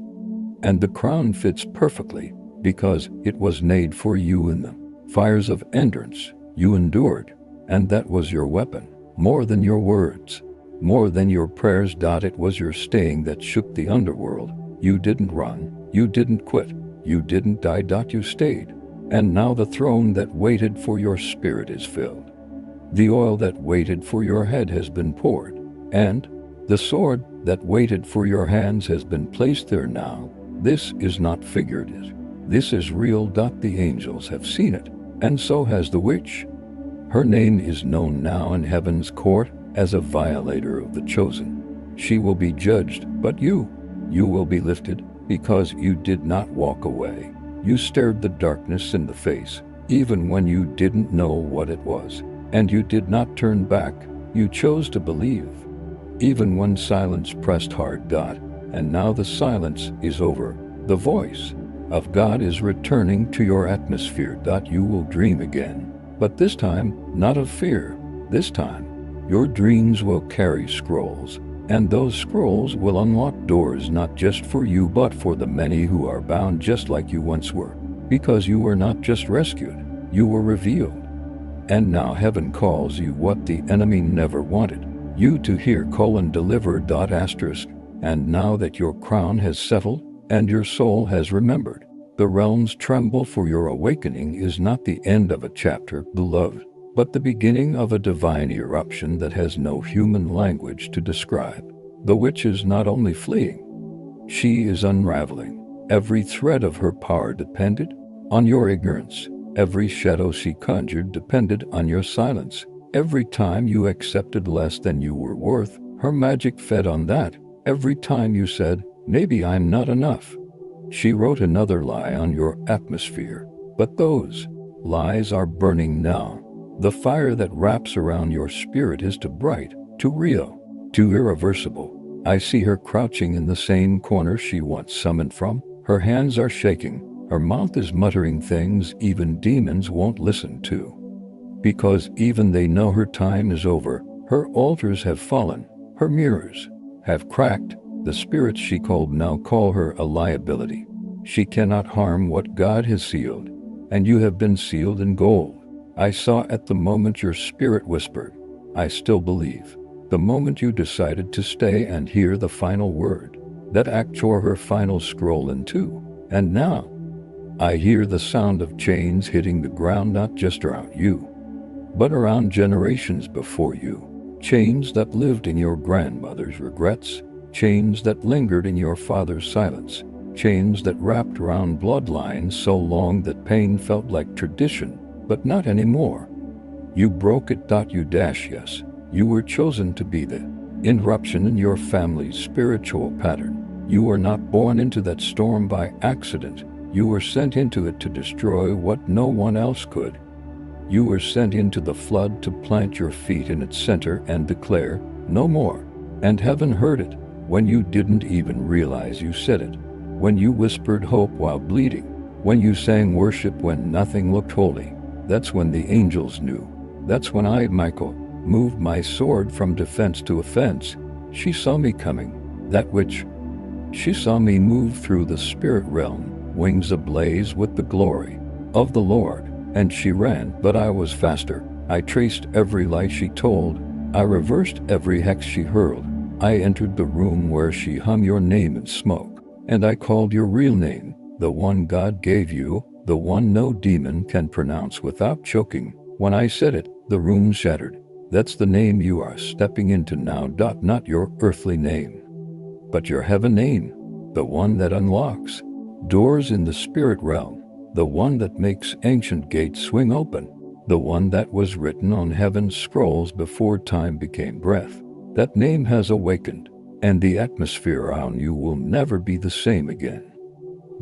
Speaker 1: And the crown fits perfectly because it was made for you in the fires of endurance. You endured, and that was your weapon, more than your words, more than your prayers. It was your staying that shook the underworld. You didn't run, you didn't quit, you didn't die. You stayed. And now the throne that waited for your spirit is filled. The oil that waited for your head has been poured, and the sword that waited for your hands has been placed there now. This is not figurative. This is real. The angels have seen it, and so has the witch. Her name is known now in heaven's court as a violator of the chosen. She will be judged, but you will be lifted because you did not walk away. You stared the darkness in the face, even when you didn't know what it was. And you did not turn back. You chose to believe, even when silence pressed hard. And now the silence is over. The voice of God is returning to your atmosphere. You will dream again, but this time not of fear. This time, your dreams will carry scrolls, and those scrolls will unlock doors not just for you but for the many who are bound just like you once were. Because you were not just rescued, you were revealed. And now heaven calls you what the enemy never wanted you to hear: delivered. And now that your crown has settled and your soul has remembered, the realms tremble, for your awakening is not the end of a chapter, beloved, but the beginning of a divine eruption that has no human language to describe. The witch is not only fleeing, She is unraveling. Every thread of her power depended on your ignorance. Every shadow she conjured depended on your silence. Every time you accepted less than you were worth, her magic fed on that. Every time you said, "Maybe I'm not enough," she wrote another lie on your atmosphere. But those lies are burning now. The fire that wraps around your spirit is too bright, too real, too irreversible. I see her crouching in the same corner she once summoned from. Her hands are shaking. Her mouth is muttering things even demons won't listen to. Because even they know her time is over. Her altars have fallen. Her mirrors have cracked. The spirits she called now call her a liability. She cannot harm what God has sealed. And you have been sealed in gold. I saw at the moment your spirit whispered, "I still believe." The moment you decided to stay and hear the final word, that act tore her final scroll in two. And now, I hear the sound of chains hitting the ground, not just around you, but around generations before you. Chains that lived in your grandmother's regrets, chains that lingered in your father's silence, chains that wrapped around bloodlines so long that pain felt like tradition, but not anymore. You broke it. Yes, you were chosen to be the interruption in your family's spiritual pattern. You were not born into that storm by accident. You were sent into it to destroy what no one else could. You were sent into the flood to plant your feet in its center and declare, "No more." And heaven heard it when you didn't even realize you said it. When you whispered hope while bleeding. When you sang worship when nothing looked holy. That's when the angels knew. That's when I, Michael, moved my sword from defense to offense. She saw me coming. That witch. She saw me move through the spirit realm, wings ablaze with the glory of the Lord. And she ran, but I was faster. I traced every lie she told. I reversed every hex she hurled. I entered the room where she hung your name in smoke. And I called your real name, the one God gave you, the one no demon can pronounce without choking. When I said it, the room shattered. That's the name you are stepping into now. Not your earthly name, but your heaven name, the one that unlocks doors in the spirit realm, the one that makes ancient gates swing open, the one that was written on heaven's scrolls before time became breath. That name has awakened, and the atmosphere around you will never be the same again.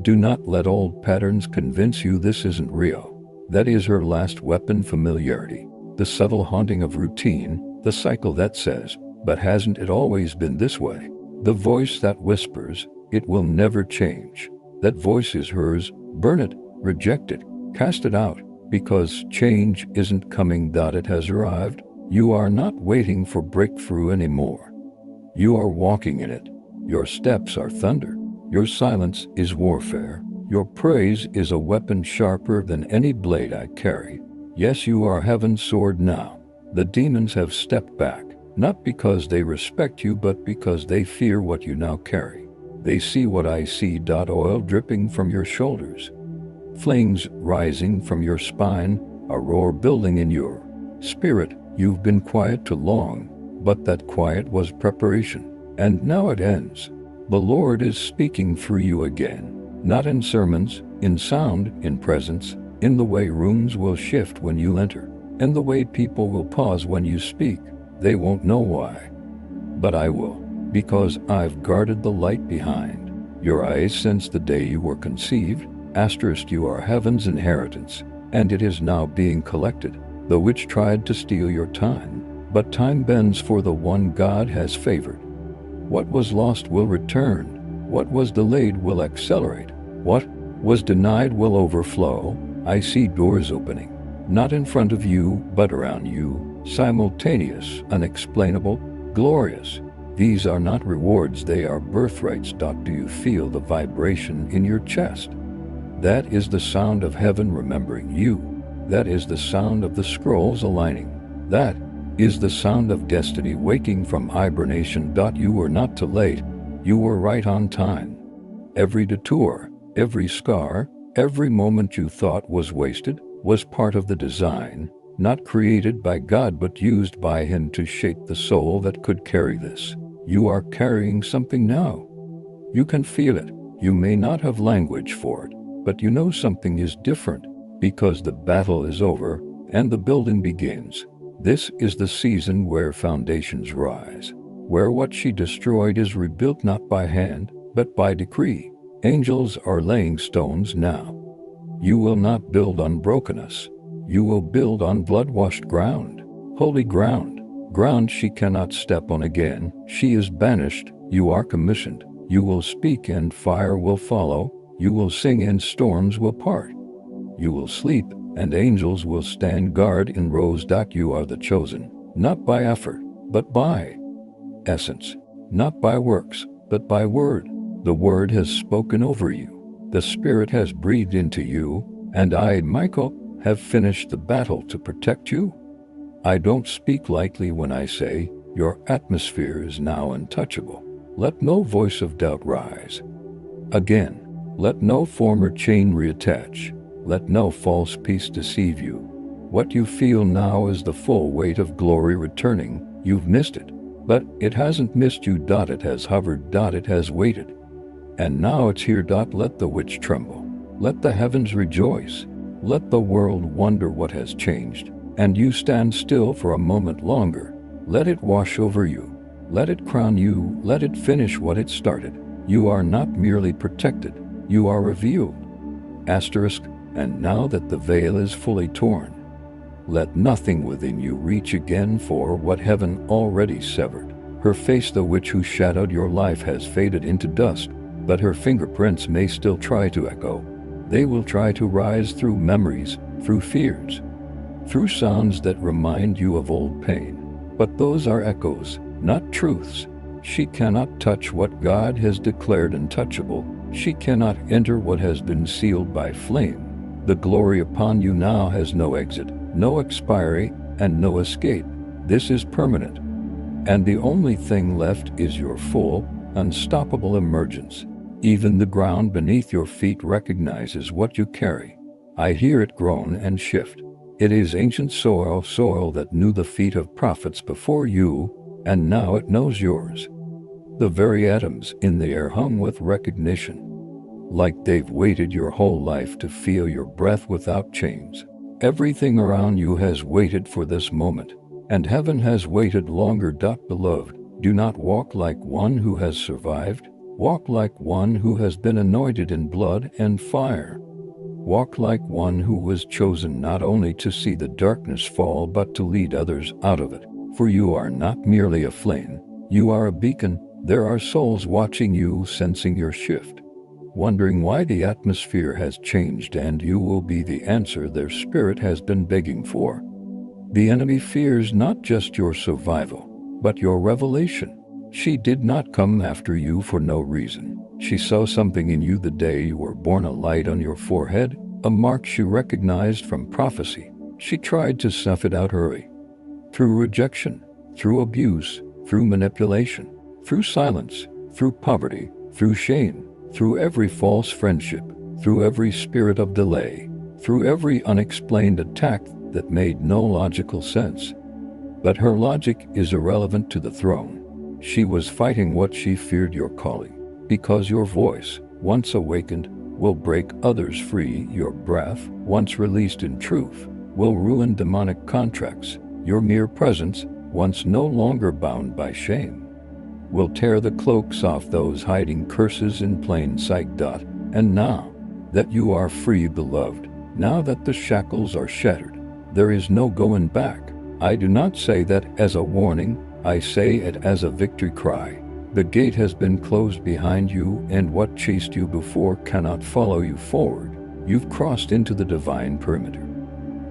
Speaker 1: Do not let old patterns convince you this isn't real. That is her last weapon: familiarity, the subtle haunting of routine, the cycle that says, "But hasn't it always been this way?" The voice that whispers, "It will never change." That voice is hers. Burn it, reject it, cast it out, because change isn't coming. It has arrived. You are not waiting for breakthrough anymore. You are walking in it. Your steps are thunder. Your silence is warfare. Your praise is a weapon sharper than any blade I carry. Yes, you are heaven's sword now. The demons have stepped back, not because they respect you, but because they fear what you now carry. They see what I see. Oil dripping from your shoulders, flames rising from your spine, a roar building in your spirit. You've been quiet too long, but that quiet was preparation. And now it ends. The Lord is speaking through you again. Not in sermons, in sound, in presence, in the way rooms will shift when you enter, and the way people will pause when you speak. They won't know why, but I will, because I've guarded the light behind your eyes since the day you were conceived. You are heaven's inheritance, and it is now being collected. The witch tried to steal your time, but time bends for the one God has favored. What was lost will return. What was delayed will accelerate. What was denied will overflow. I see doors opening, not in front of you, but around you, simultaneous, unexplainable, glorious. These are not rewards, they are birthrights. Do you feel the vibration in your chest? That is the sound of heaven remembering you. That is the sound of the scrolls aligning. That is the sound of destiny waking from hibernation. You were not too late. You were right on time. Every detour, every scar, every moment you thought was wasted was part of the design, not created by God but used by Him to shape the soul that could carry this. You are carrying something now. You can feel it. You may not have language for it, but you know something is different, because the battle is over and the building begins. This is the season where foundations rise, where what she destroyed is rebuilt not by hand, but by decree. Angels are laying stones now. You will not build on brokenness. You will build on blood-washed ground, holy ground, ground she cannot step on again. She is banished. You are commissioned. You will speak and fire will follow. You will sing and storms will part. You will sleep and angels will stand guard in rows. You are the chosen, not by effort, but by essence, not by works, but by word. The word has spoken over you. The Spirit has breathed into you, and I, Michael, have finished the battle to protect you. I don't speak lightly when I say, your atmosphere is now untouchable. Let no voice of doubt rise. Again, let no former chain reattach. Let no false peace deceive you. What you feel now is the full weight of glory returning. You've missed it, but it hasn't missed you. It has hovered. It has waited. And now it's here. Let the witch tremble. Let the heavens rejoice. Let the world wonder what has changed. And you stand still for a moment longer. Let it wash over you. Let it crown you. Let it finish what it started. You are not merely protected. You are revealed. Asterisk. And now that the veil is fully torn, let nothing within you reach again for what heaven already severed. Her face, the witch who shadowed your life, has faded into dust, but her fingerprints may still try to echo. They will try to rise through memories, through fears, through sounds that remind you of old pain. But those are echoes, not truths. She cannot touch what God has declared untouchable. She cannot enter what has been sealed by flame. The glory upon you now has no exit, no expiry, and no escape. This is permanent. And the only thing left is your full, unstoppable emergence. Even the ground beneath your feet recognizes what you carry. I hear it groan and shift. It is ancient soil, soil that knew the feet of prophets before you, and now it knows yours. The very atoms in the air hum with recognition, like they've waited your whole life to feel your breath without chains. Everything around you has waited for this moment, and heaven has waited longer. Beloved, do not walk like one who has survived. Walk like one who has been anointed in blood and fire. Walk like one who was chosen not only to see the darkness fall, but to lead others out of it. For you are not merely a flame, you are a beacon. There are souls watching you, sensing your shift, wondering why the atmosphere has changed, and you will be the answer their spirit has been begging for. The enemy fears not just your survival, but your revelation. She did not come after you for no reason. She saw something in you the day you were born, a light on your forehead, a mark she recognized from prophecy. She tried to snuff it out early. Through rejection, through abuse, through manipulation, through silence, through poverty, through shame, through every false friendship, through every spirit of delay, through every unexplained attack that made no logical sense. But her logic is irrelevant to the throne. She was fighting what she feared, your calling, because your voice, once awakened, will break others free. Your breath, once released in truth, will ruin demonic contracts. Your mere presence, once no longer bound by shame, will tear the cloaks off those hiding curses in plain sight. And now that you are free, beloved, now that the shackles are shattered, there is no going back. I do not say that as a warning, I say it as a victory cry. The gate has been closed behind you, and what chased you before cannot follow you forward. You've crossed into the divine perimeter,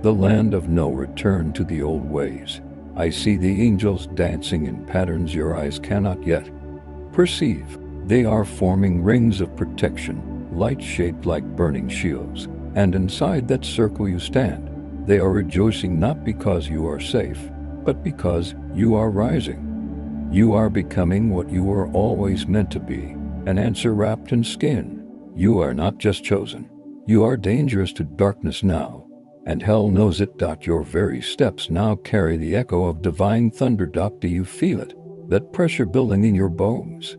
Speaker 1: the land of no return to the old ways. I see the angels dancing in patterns your eyes cannot yet perceive. They are forming rings of protection, light shaped like burning shields, and inside that circle you stand. They are rejoicing not because you are safe, but because you are rising. You are becoming what you were always meant to be, an answer wrapped in skin. You are not just chosen. You are dangerous to darkness now, and hell knows it. Your very steps now carry the echo of divine thunder. Do you feel it? That pressure building in your bones?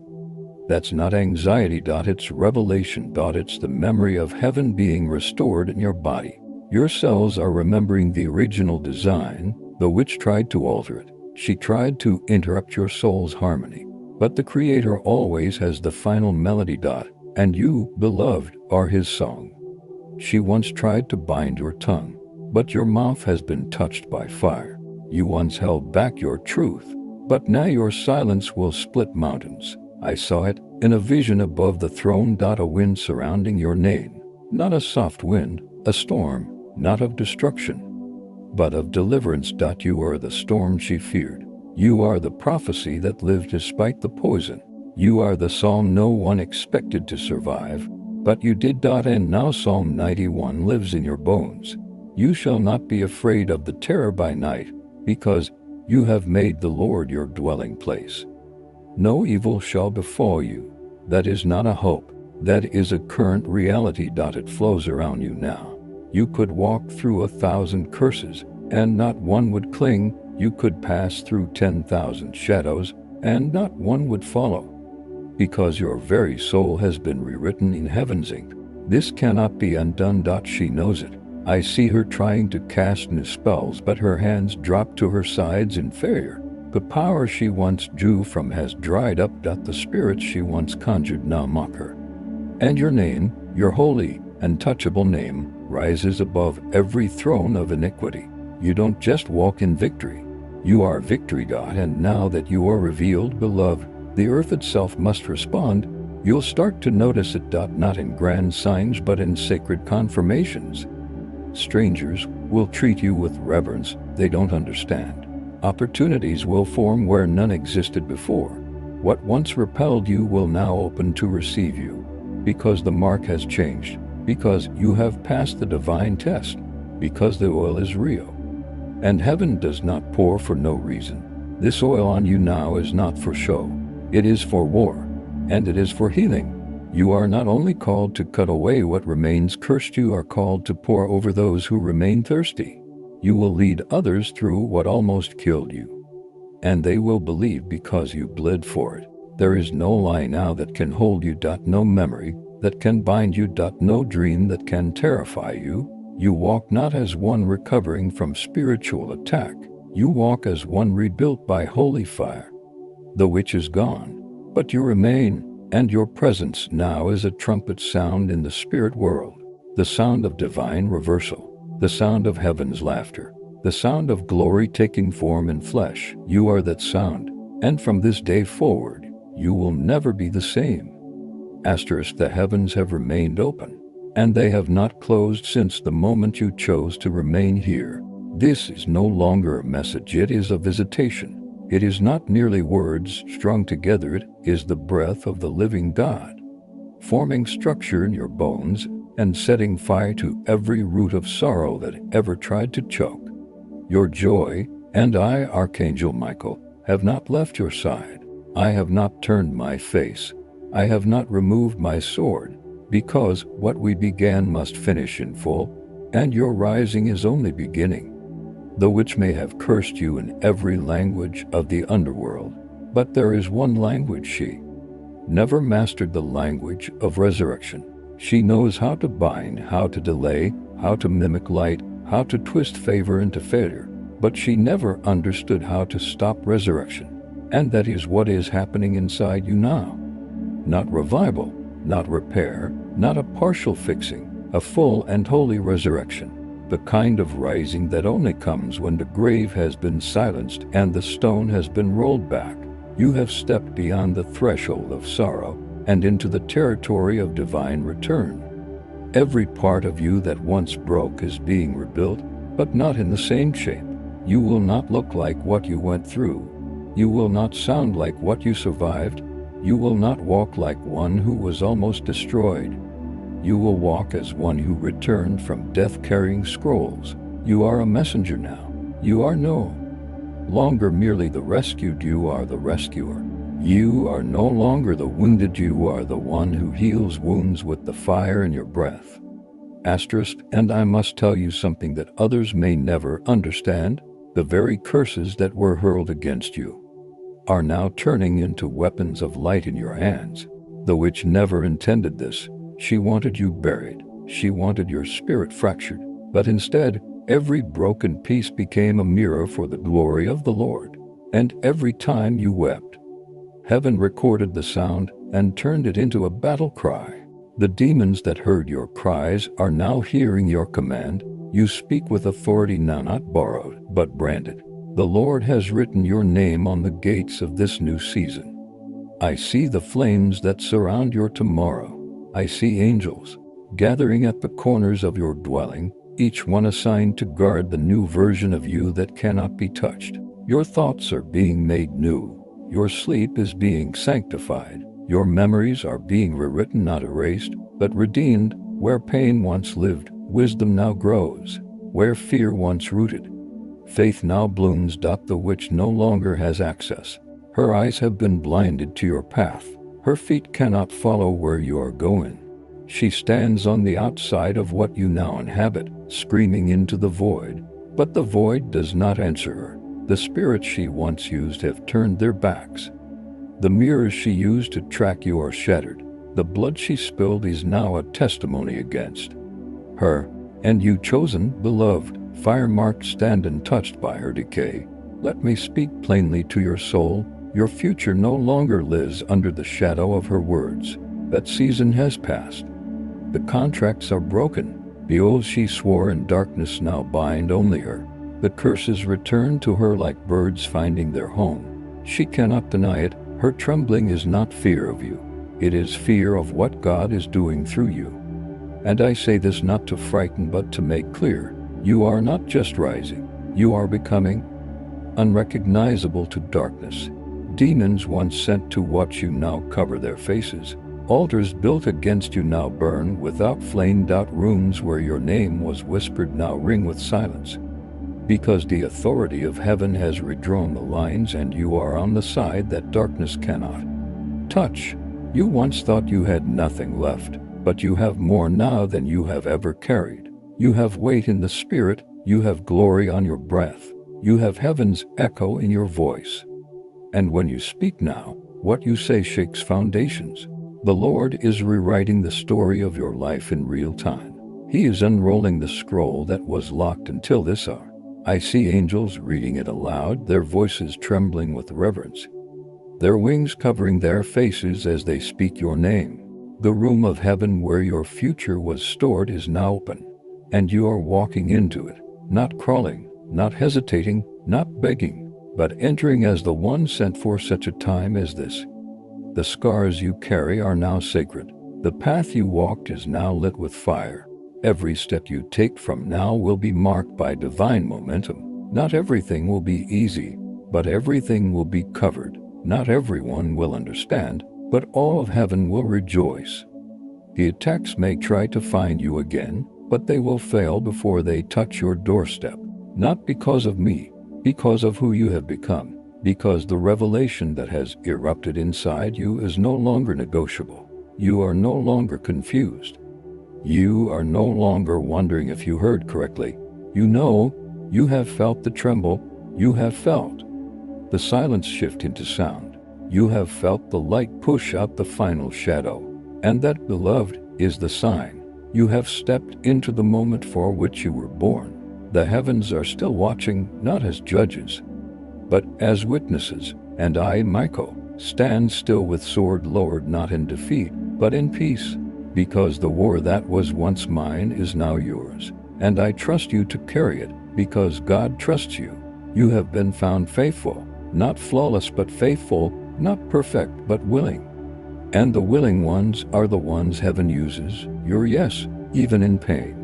Speaker 1: That's not anxiety. It's revelation. It's the memory of heaven being restored in your body. Your cells are remembering the original design. The witch tried to alter it. She tried to interrupt your soul's harmony. But the Creator always has the final melody. And you, beloved, are His song. She once tried to bind your tongue, but your mouth has been touched by fire. You once held back your truth, but now your silence will split mountains. I saw it in a vision above the throne. A wind surrounding your name, not a soft wind, a storm, not of destruction, but of deliverance. You are the storm she feared. You are the prophecy that lived despite the poison. You are the psalm no one expected to survive, but you did. And now Psalm 91 lives in your bones. You shall not be afraid of the terror by night, because you have made the Lord your dwelling place. No evil shall befall you. That is not a hope. That is a current reality. It flows around you now. You could walk through 1,000 curses, and not one would cling. You could pass through 10,000 shadows, and not one would follow. Because your very soul has been rewritten in heaven's ink. This cannot be undone. She knows it. I see her trying to cast new spells, but her hands drop to her sides in failure. The power she once drew from has dried up. The spirits she once conjured now mock her. And your name, your holy, untouchable name, rises above every throne of iniquity. You don't just walk in victory. You are victory. And now that you are revealed, beloved, the earth itself must respond. You'll start to notice it. Not in grand signs, but in sacred confirmations. Strangers will treat you with reverence they don't understand. Opportunities will form where none existed before. What once repelled you will now open to receive you, because the mark has changed, because you have passed the divine test, because the oil is real. And heaven does not pour for no reason. This oil on you now is not for show. It is for war, and it is for healing. You are not only called to cut away what remains cursed, you are called to pour over those who remain thirsty. You will lead others through what almost killed you, and they will believe because you bled for it. There is no lie now that can hold you. No memory that can bind you. No dream that can terrify you. You walk not as one recovering from spiritual attack. You walk as one rebuilt by holy fire. The witch is gone, but you remain. And your presence now is a trumpet sound in the spirit world, the sound of divine reversal, the sound of heaven's laughter, the sound of glory taking form in flesh. You are that sound, and from this day forward, you will never be the same. The heavens have remained open, and they have not closed since the moment you chose to remain here. This is no longer a message, it is a visitation. It is not merely words strung together, it is the breath of the living God, forming structure in your bones and setting fire to every root of sorrow that ever tried to choke. Your joy and I, Archangel Michael, have not left your side. I have not turned my face. I have not removed my sword, because what we began must finish in full, and your rising is only beginning. The witch may have cursed you in every language of the underworld, but there is one language she never mastered, the language of resurrection. She knows how to bind, how to delay, how to mimic light, how to twist favor into failure, but she never understood how to stop resurrection. And that is what is happening inside you now. Not revival, not repair, not a partial fixing, a full and holy resurrection. The kind of rising that only comes when the grave has been silenced and the stone has been rolled back. You have stepped beyond the threshold of sorrow and into the territory of divine return. Every part of you that once broke is being rebuilt, but not in the same shape. You will not look like what you went through. You will not sound like what you survived. You will not walk like one who was almost destroyed. You will walk as one who returned from death carrying scrolls. You are a messenger now. You are no longer merely the rescued, you are the rescuer. You are no longer the wounded, you are the one who heals wounds with the fire in your breath. And I must tell you something that others may never understand. The very curses that were hurled against you are now turning into weapons of light in your hands. The witch never intended this. She wanted you buried. She wanted your spirit fractured. But instead, every broken piece became a mirror for the glory of the Lord. And every time you wept, heaven recorded the sound and turned it into a battle cry. The demons that heard your cries are now hearing your command. You speak with authority now, not borrowed, but branded. The Lord has written your name on the gates of this new season. I see the flames that surround your tomorrow. I see angels gathering at the corners of your dwelling, each one assigned to guard the new version of you that cannot be touched. Your thoughts are being made new. Your sleep is being sanctified. Your memories are being rewritten, not erased, but redeemed. Where pain once lived, wisdom now grows. Where fear once rooted, faith now blooms. The witch no longer has access. Her eyes have been blinded to your path. Her feet cannot follow where you are going. She stands on the outside of what you now inhabit, screaming into the void. But the void does not answer her. The spirits she once used have turned their backs. The mirrors she used to track you are shattered. The blood she spilled is now a testimony against her. And you, chosen, beloved, fire-marked, stand untouched by her decay. Let me speak plainly to your soul. Your future no longer lives under the shadow of her words. That season has passed. The contracts are broken. The oaths she swore in darkness now bind only her. The curses return to her like birds finding their home. She cannot deny it. Her trembling is not fear of you. It is fear of what God is doing through you. And I say this not to frighten but to make clear. You are not just rising. You are becoming unrecognizable to darkness. Demons once sent to watch you now cover their faces. Altars built against you now burn without flame. Rooms where your name was whispered now ring with silence. Because the authority of heaven has redrawn the lines and you are on the side that darkness cannot touch. You once thought you had nothing left, but you have more now than you have ever carried. You have weight in the spirit. You have glory on your breath. You have heaven's echo in your voice. And when you speak now, what you say shakes foundations. The Lord is rewriting the story of your life in real time. He is unrolling the scroll that was locked until this hour. I see angels reading it aloud, their voices trembling with reverence, their wings covering their faces as they speak your name. The room of heaven where your future was stored is now open, and you are walking into it, not crawling, not hesitating, not begging, but entering as the one sent for such a time as this. The scars you carry are now sacred. The path you walked is now lit with fire. Every step you take from now will be marked by divine momentum. Not everything will be easy, but everything will be covered. Not everyone will understand, but all of heaven will rejoice. The attacks may try to find you again, but they will fail before they touch your doorstep. Not because of me, because of who you have become. Because the revelation that has erupted inside you is no longer negotiable. You are no longer confused. You are no longer wondering if you heard correctly. You know, you have felt the tremble. You have felt the silence shift into sound. You have felt the light push out the final shadow. And that, beloved, is the sign. You have stepped into the moment for which you were born. The heavens are still watching, not as judges, but as witnesses, and I, Michael, stand still with sword lowered, not in defeat, but in peace, because the war that was once mine is now yours, and I trust you to carry it, because God trusts you. You have been found faithful, not flawless but faithful, not perfect but willing. And the willing ones are the ones heaven uses. Your yes, even in pain,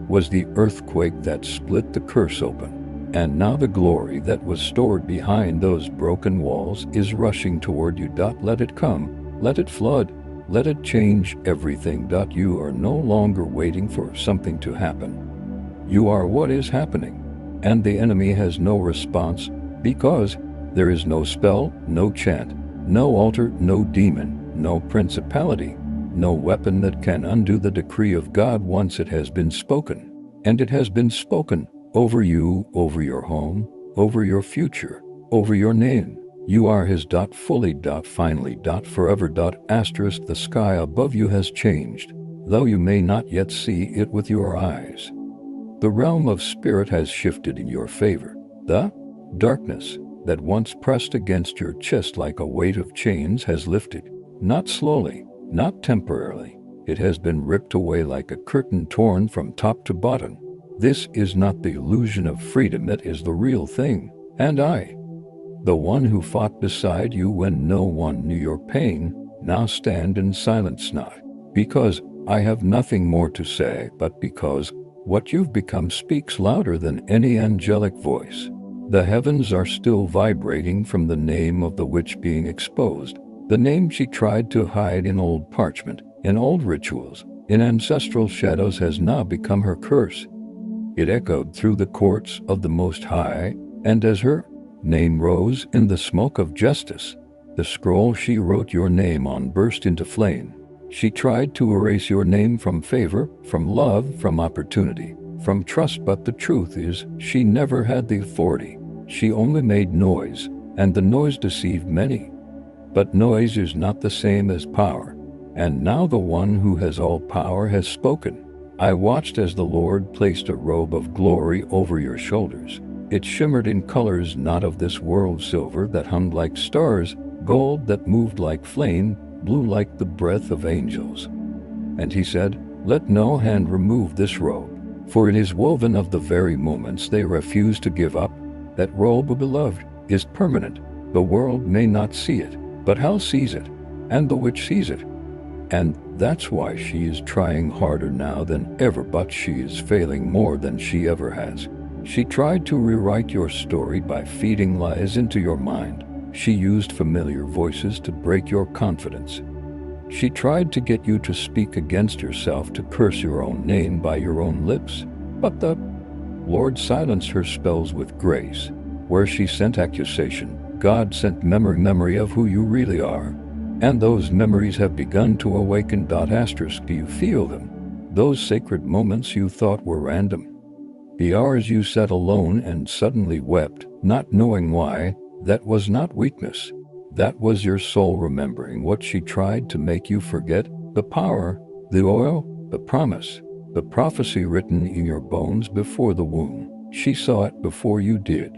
Speaker 1: was the earthquake that split the curse open. And now the glory that was stored behind those broken walls is rushing toward you. Let it come, let it flood, let it change everything. You are no longer waiting for something to happen. You are what is happening, and the enemy has no response, because there is no spell, no chant, no altar, no demon, no principality, no weapon that can undo the decree of God once it has been spoken. And it has been spoken over you, over your home, over your future, over your name. You are his. Fully. Finally. Forever. Asterisk. The sky above you has changed, though you may not yet see it with your eyes. The realm of spirit has shifted in your favor. The darkness that once pressed against your chest like a weight of chains has lifted, not slowly, not temporarily. It has been ripped away like a curtain torn from top to bottom. This is not the illusion of freedom, it is the real thing. And I, the one who fought beside you when no one knew your pain, now stand in silence, not because I have nothing more to say, but because what you've become speaks louder than any angelic voice. The heavens are still vibrating from the name of the witch being exposed, the name she tried to hide in old parchment, in old rituals, in ancestral shadows has now become her curse. It echoed through the courts of the Most High, and as her name rose in the smoke of justice, the scroll she wrote your name on burst into flame. She tried to erase your name from favor, from love, from opportunity, from trust, but the truth is, she never had the authority. She only made noise, and the noise deceived many. But noise is not the same as power, and now the one who has all power has spoken. I watched as the Lord placed a robe of glory over your shoulders. It shimmered in colors not of this world, silver that hummed like stars, gold that moved like flame, blue like the breath of angels. And he said, let no hand remove this robe, for it is woven of the very moments they refuse to give up. That robe, beloved, is permanent. The world may not see it, but hell sees it, and the witch sees it. And that's why she is trying harder now than ever, but she is failing more than she ever has. She tried to rewrite your story by feeding lies into your mind. She used familiar voices to break your confidence. She tried to get you to speak against yourself, to curse your own name by your own lips. But the Lord silenced her spells with grace. Where she sent accusation, God sent memory of who you really are. And those memories have begun to awaken. Asterisk. Do you feel them? Those sacred moments you thought were random. The hours you sat alone and suddenly wept, not knowing why. That was not weakness. That was your soul remembering what she tried to make you forget. The power, the oil, the promise, the prophecy written in your bones before the womb. She saw it before you did.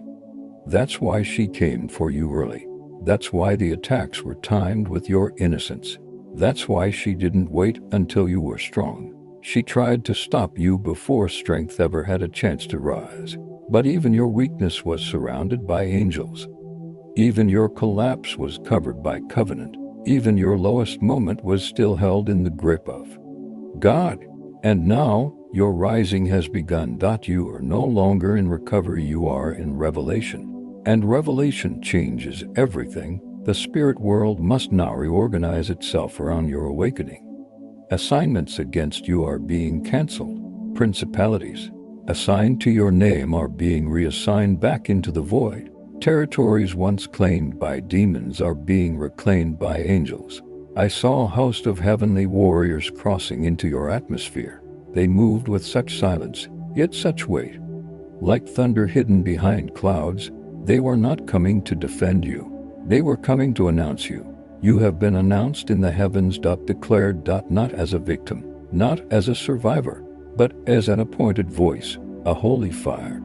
Speaker 1: That's why she came for you early. That's why the attacks were timed with your innocence. That's why she didn't wait until you were strong. She tried to stop you before strength ever had a chance to rise. But even your weakness was surrounded by angels. Even your collapse was covered by covenant. Even your lowest moment was still held in the grip of God. And now, your rising has begun. You are no longer in recovery, you are in revelation. And revelation changes everything. The spirit world must now reorganize itself around your awakening. Assignments against you are being canceled. Principalities assigned to your name are being reassigned back into the void. Territories once claimed by demons are being reclaimed by angels. I saw a host of heavenly warriors crossing into your atmosphere. They moved with such silence, yet such weight. Like thunder hidden behind clouds, they were not coming to defend you. They were coming to announce you. You have been announced in the heavens. Declared. Not as a victim, not as a survivor, but as an appointed voice, a holy fire.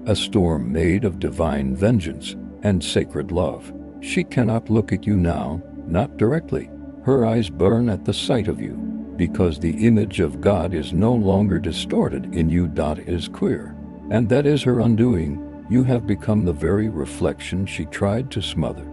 Speaker 1: A storm made of divine vengeance and sacred love. She cannot look at you now, not directly. Her eyes burn at the sight of you, because the image of God is no longer distorted in you. It is clear, and that is her undoing. You have become the very reflection she tried to smother.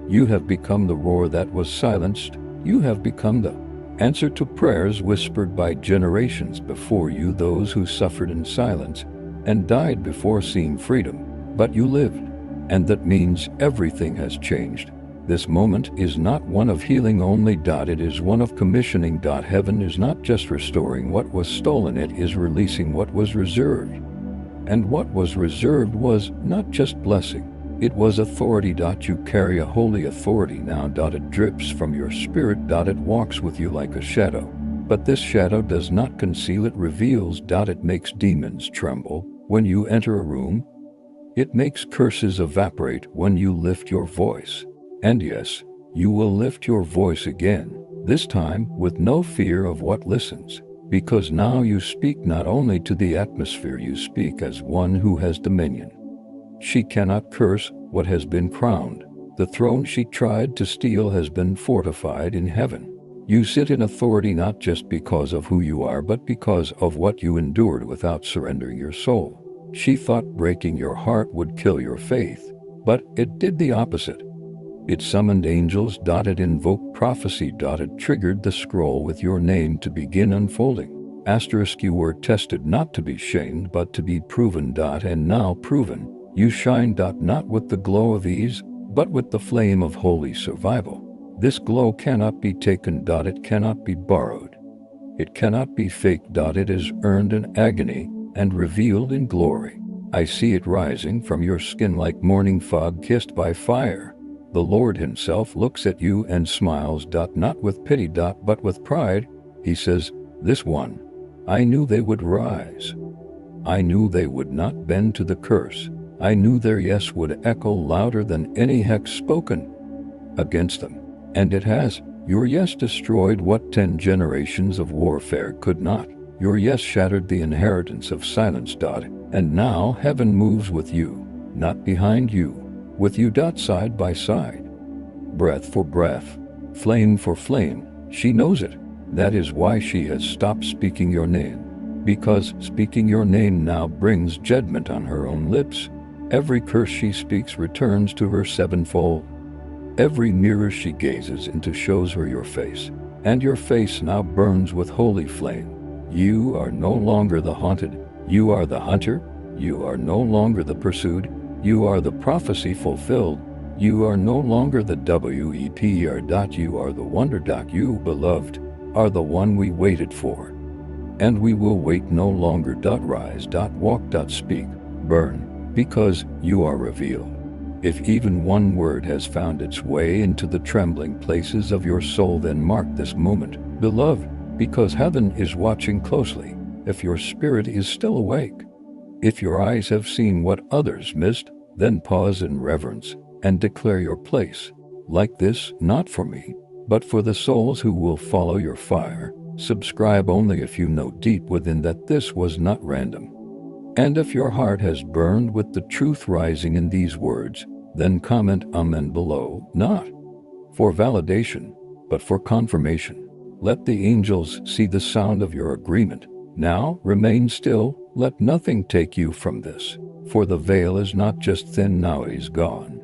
Speaker 1: You have become the roar that was silenced. You have become the answer to prayers whispered by generations before you, those who suffered in silence and died before seeing freedom. But you lived, and that means everything has changed. This moment is not one of healing only. It is one of commissioning. Heaven is not just restoring what was stolen, it is releasing what was reserved. And what was reserved was not just blessing, it was authority. You carry a holy authority now. It drips from your spirit. It walks with you like a shadow. But this shadow does not conceal, it reveals. It makes demons tremble. When you enter a room, It makes curses evaporate when you lift your voice. And yes, you will lift your voice again, this time with no fear of what listens, because now you speak not only to the atmosphere, you speak as one who has dominion. She cannot curse what has been crowned. The throne she tried to steal has been fortified in heaven. You sit in authority not just because of who you are, but because of what you endured without surrendering your soul. She thought breaking your heart would kill your faith, but it did the opposite. It summoned angels. It invoked prophecy. It triggered the scroll with your name to begin unfolding. Asterisk, you were tested not to be shamed, but to be proven. And now proven, you shine. Not with the glow of ease, but with the flame of holy survival. This glow cannot be taken. It cannot be borrowed. It cannot be faked. It is earned in agony and revealed in glory. I see it rising from your skin like morning fog kissed by fire. The Lord himself looks at you and smiles. Not with pity, but with pride. He says, "This one. I knew they would rise. I knew they would not bend to the curse. I knew their yes would echo louder than any hex spoken against them." And it has. Your yes destroyed what 10 generations of warfare could not. Your yes shattered the inheritance of silence. And now heaven moves with you, not behind you. With you. Side by side. Breath for breath. Flame for flame. She knows it. That is why she has stopped speaking your name. Because speaking your name now brings judgment on her own lips. Every curse she speaks returns to her sevenfold. Every mirror she gazes into shows her your face. And your face now burns with holy flame. You are no longer the haunted. You are the hunter. You are no longer the pursued. You are the prophecy fulfilled. You are no longer the WEPR. You are the wonder. You, beloved, are the one we waited for. And we will wait no longer. Rise. Walk. Speak. Burn. Because you are revealed. If even one word has found its way into the trembling places of your soul, then mark this moment, beloved, because heaven is watching closely. If your spirit is still awake, if your eyes have seen what others missed, then pause in reverence and declare your place. Like this, not for me, but for the souls who will follow your fire. Subscribe only if you know deep within that this was not random. And if your heart has burned with the truth rising in these words, then comment Amen below, not for validation, but for confirmation. Let the angels see the sound of your agreement. Now remain still, let nothing take you from this, for the veil is not just thin, now it is gone.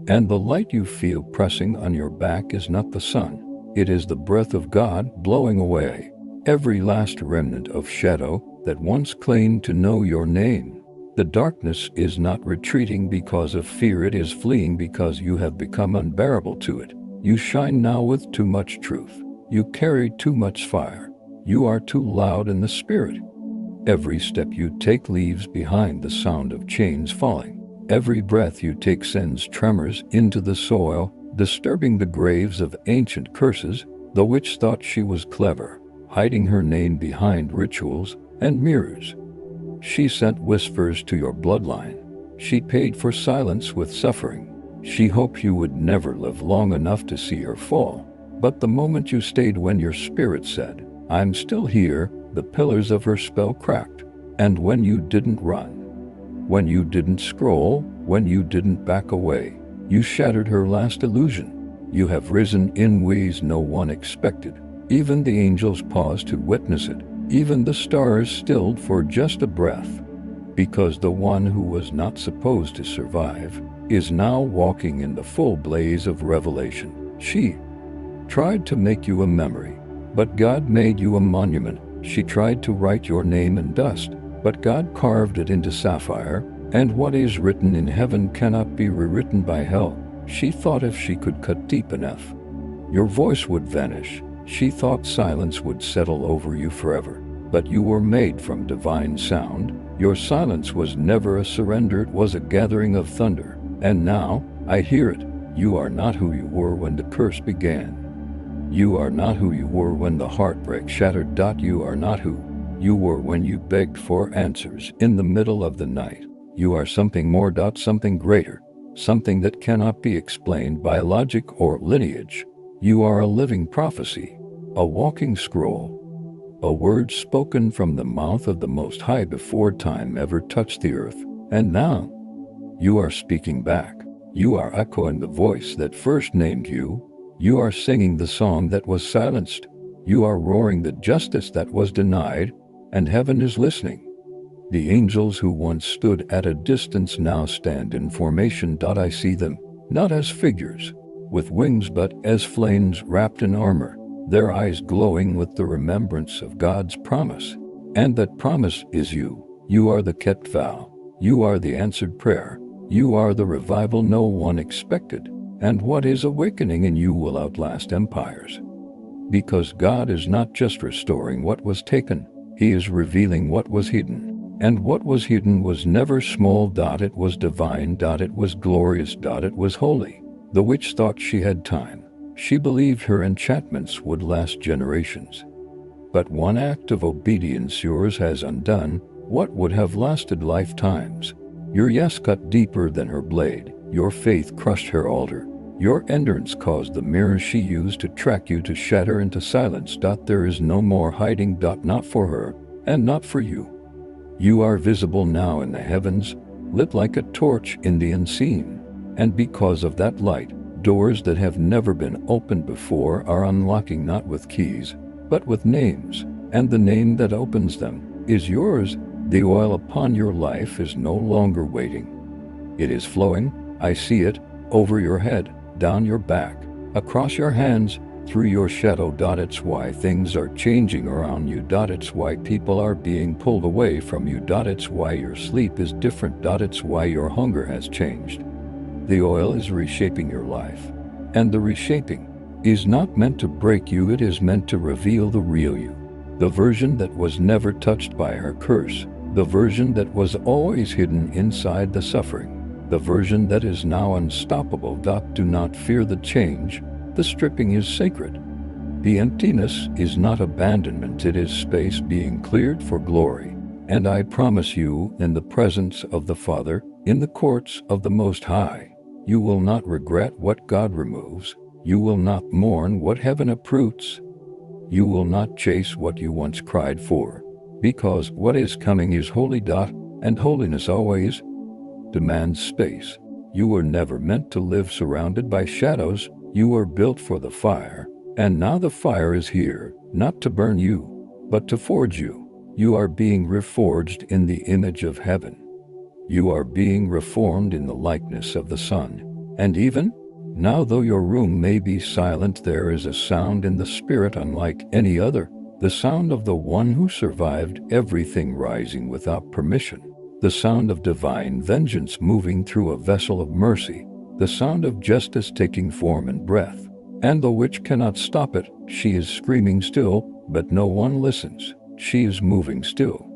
Speaker 1: And the light you feel pressing on your back is not the sun, it is the breath of God blowing away every last remnant of shadow that once claimed to know your name. The darkness is not retreating because of fear, it is fleeing because you have become unbearable to it. You shine now with too much truth. You carry too much fire. You are too loud in the spirit. Every step you take leaves behind the sound of chains falling. Every breath you take sends tremors into the soil, disturbing the graves of ancient curses. The witch thought she was clever, hiding her name behind rituals and mirrors. She sent whispers to your bloodline. She paid for silence with suffering. She hoped you would never live long enough to see her fall. But the moment you stayed, when your spirit said, "I'm still here," the pillars of her spell cracked. And when you didn't run, when you didn't scroll, when you didn't back away, you shattered her last illusion. You have risen in ways no one expected. Even the angels paused to witness it. Even the stars stilled for just a breath. Because the one who was not supposed to survive is now walking in the full blaze of revelation. She tried to make you a memory, but God made you a monument. She tried to write your name in dust, but God carved it into sapphire. And what is written in heaven cannot be rewritten by hell. She thought if she could cut deep enough, your voice would vanish. She thought silence would settle over you forever. But you were made from divine sound. Your silence was never a surrender, it was a gathering of thunder. And now, I hear it. You are not who you were when the curse began. You are not who you were when the heartbreak shattered. You are not who you were when you begged for answers in the middle of the night. You are something more. Something greater. Something that cannot be explained by logic or lineage. You are a living prophecy, a walking scroll, a word spoken from the mouth of the Most High before time ever touched the earth. And now, you are speaking back. You are echoing the voice that first named you. You are singing the song that was silenced. You are roaring the justice that was denied, and heaven is listening. The angels who once stood at a distance now stand in formation. I see them, not as figures with wings, but as flames wrapped in armor, their eyes glowing with the remembrance of God's promise. And that promise is you. You are the kept vow. You are the answered prayer. You are the revival no one expected. And what is awakening in you will outlast empires. Because God is not just restoring what was taken, He is revealing what was hidden. And what was hidden was never small. It was divine. It was glorious. It was holy. The witch thought she had time. She believed her enchantments would last generations. But one act of obedience yours has undone what would have lasted lifetimes. Your yes cut deeper than her blade. Your faith crushed her altar. Your endurance caused the mirror she used to track you to shatter into silence. There is no more hiding. Not for her, and not for you. You are visible now in the heavens, lit like a torch in the unseen. And because of that light, doors that have never been opened before are unlocking, not with keys, but with names. And the name that opens them is yours. The oil upon your life is no longer waiting. It is flowing. I see it, over your head, down your back, across your hands, through your shadow. It's why things are changing around you. It's why people are being pulled away from you. It's why your sleep is different. It's why your hunger has changed. The oil is reshaping your life. And the reshaping is not meant to break you. It is meant to reveal the real you. The version that was never touched by her curse. The version that was always hidden inside the suffering. The version that is now unstoppable. Do not fear the change. The stripping is sacred. The emptiness is not abandonment. It is space being cleared for glory. And I promise you, in the presence of the Father, in the courts of the Most High, you will not regret what God removes. You will not mourn what heaven uproots. You will not chase what you once cried for. Because what is coming is holy. And holiness always demands space. You were never meant to live surrounded by shadows. You were built for the fire. And now the fire is here, not to burn you, but to forge you. You are being reforged in the image of heaven. You are being reformed in the likeness of the Son. And even now, though your room may be silent, there is a sound in the Spirit unlike any other. The sound of the one who survived everything rising without permission. The sound of divine vengeance moving through a vessel of mercy. The sound of justice taking form and breath. And the witch cannot stop it. She is screaming still, but no one listens. She is moving still,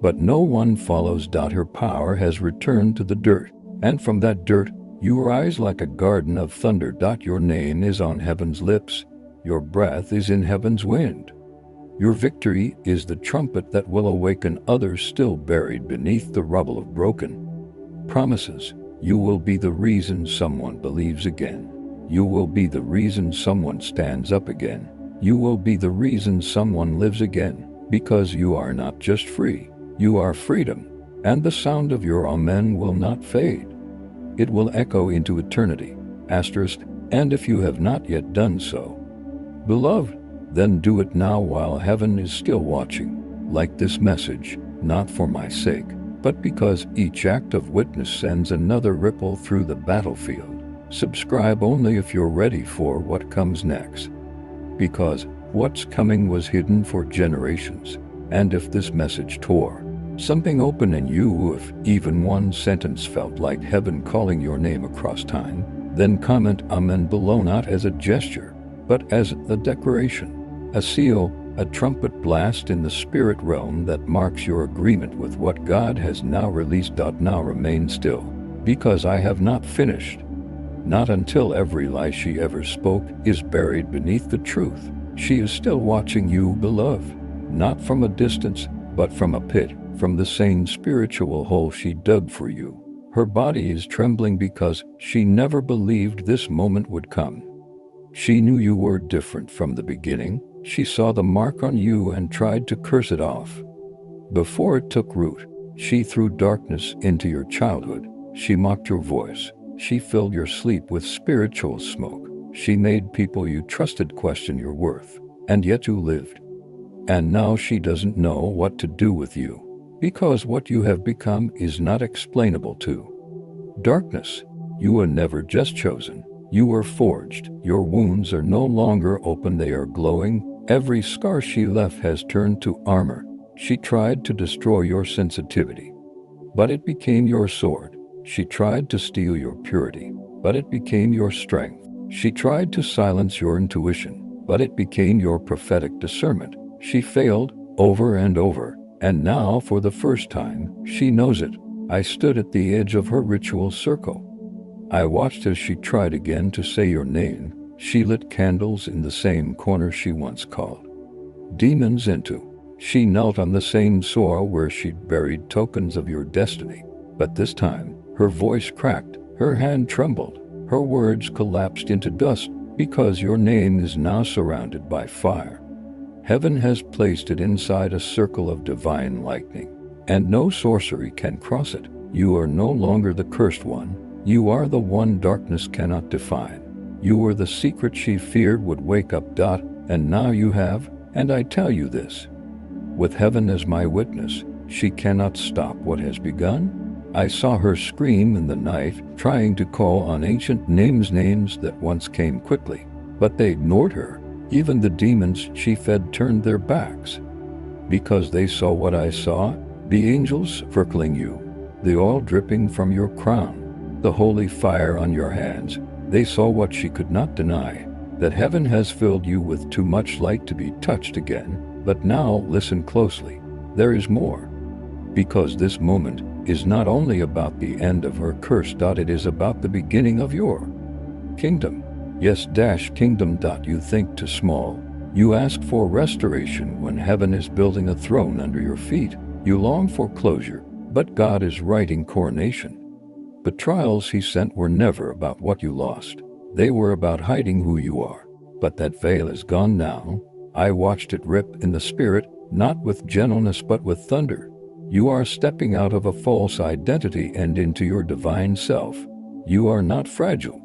Speaker 1: but no one follows. Her power has returned to the dirt, and from that dirt, you rise like a garden of thunder. Your name is on heaven's lips. Your breath is in heaven's wind. Your victory is the trumpet that will awaken others still buried beneath the rubble of broken promises. You will be the reason someone believes again. You will be the reason someone stands up again. You will be the reason someone lives again. Because you are not just free, you are freedom. And the sound of your amen will not fade. It will echo into eternity. And if you have not yet done so, beloved, then do it now while heaven is still watching. Like this message, not for my sake, but because each act of witness sends another ripple through the battlefield. Subscribe only if you're ready for what comes next. Because what's coming was hidden for generations. And if this message tore something open in you, if even one sentence felt like heaven calling your name across time, then comment amen below, not as a gesture, but as a declaration, a seal, a trumpet blast in the spirit realm that marks your agreement with what God has now released. Now remain still, because I have not finished. Not until every lie she ever spoke is buried beneath the truth. She is still watching you, beloved, not from a distance, but from a pit from the same spiritual hole she dug for you. Her body is trembling because she never believed this moment would come. She knew you were different from the beginning. She saw the mark on you and tried to curse it off. Before it took root, she threw darkness into your childhood. She mocked your voice. She filled your sleep with spiritual smoke. She made people you trusted question your worth, and yet you lived. And now she doesn't know what to do with you, because what you have become is not explainable to darkness. You were never just chosen. You were forged. Your wounds are no longer open, they are glowing. Every scar she left has turned to armor. She tried to destroy your sensitivity, but it became your sword. She tried to steal your purity, but it became your strength. She tried to silence your intuition, but it became your prophetic discernment. She failed over and over, and now for the first time, she knows it. I stood at the edge of her ritual circle. I watched as she tried again to say your name. She lit candles in the same corner she once called demons into. She knelt on the same soil where she'd buried tokens of your destiny. But this time, her voice cracked, her hand trembled, her words collapsed into dust, because your name is now surrounded by fire. Heaven has placed it inside a circle of divine lightning, and no sorcery can cross it. You are no longer the cursed one. You are the one darkness cannot define. You were the secret she feared would wake up. And now you have, and I tell you this, with heaven as my witness, she cannot stop what has begun. I saw her scream in the night, trying to call on ancient names that once came quickly, but they ignored her. Even the demons she fed turned their backs, because they saw what I saw, the angels circling you, the oil dripping from your crown, the holy fire on your hands. They saw what she could not deny, that heaven has filled you with too much light to be touched again. But now listen closely. There is more. Because this moment is not only about the end of her curse. It is about the beginning of your kingdom. Yes, kingdom. You think too small. You ask for restoration when heaven is building a throne under your feet. You long for closure, but God is writing coronation. The trials he sent were never about what you lost. They were about hiding who you are. But that veil is gone now. I watched it rip in the spirit, not with gentleness but with thunder. You are stepping out of a false identity and into your divine self. You are not fragile.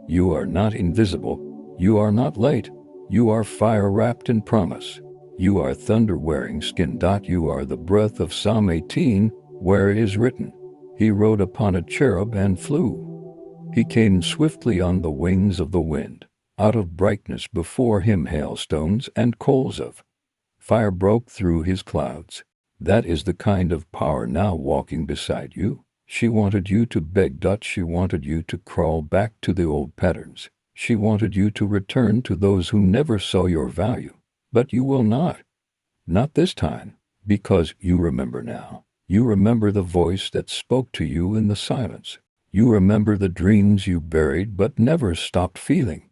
Speaker 1: You are not invisible. You are not late. You are fire wrapped in promise. You are thunder wearing skin. You are the breath of Psalm 18, where it is written, He rode upon a cherub and flew. He came swiftly on the wings of the wind. Out of brightness before him hailstones and coals of fire broke through his clouds. That is the kind of power now walking beside you. She wanted you to beg. She wanted you to crawl back to the old patterns. She wanted you to return to those who never saw your value. But you will not. Not this time, because you remember now. You remember the voice that spoke to you in the silence. You remember the dreams you buried but never stopped feeling.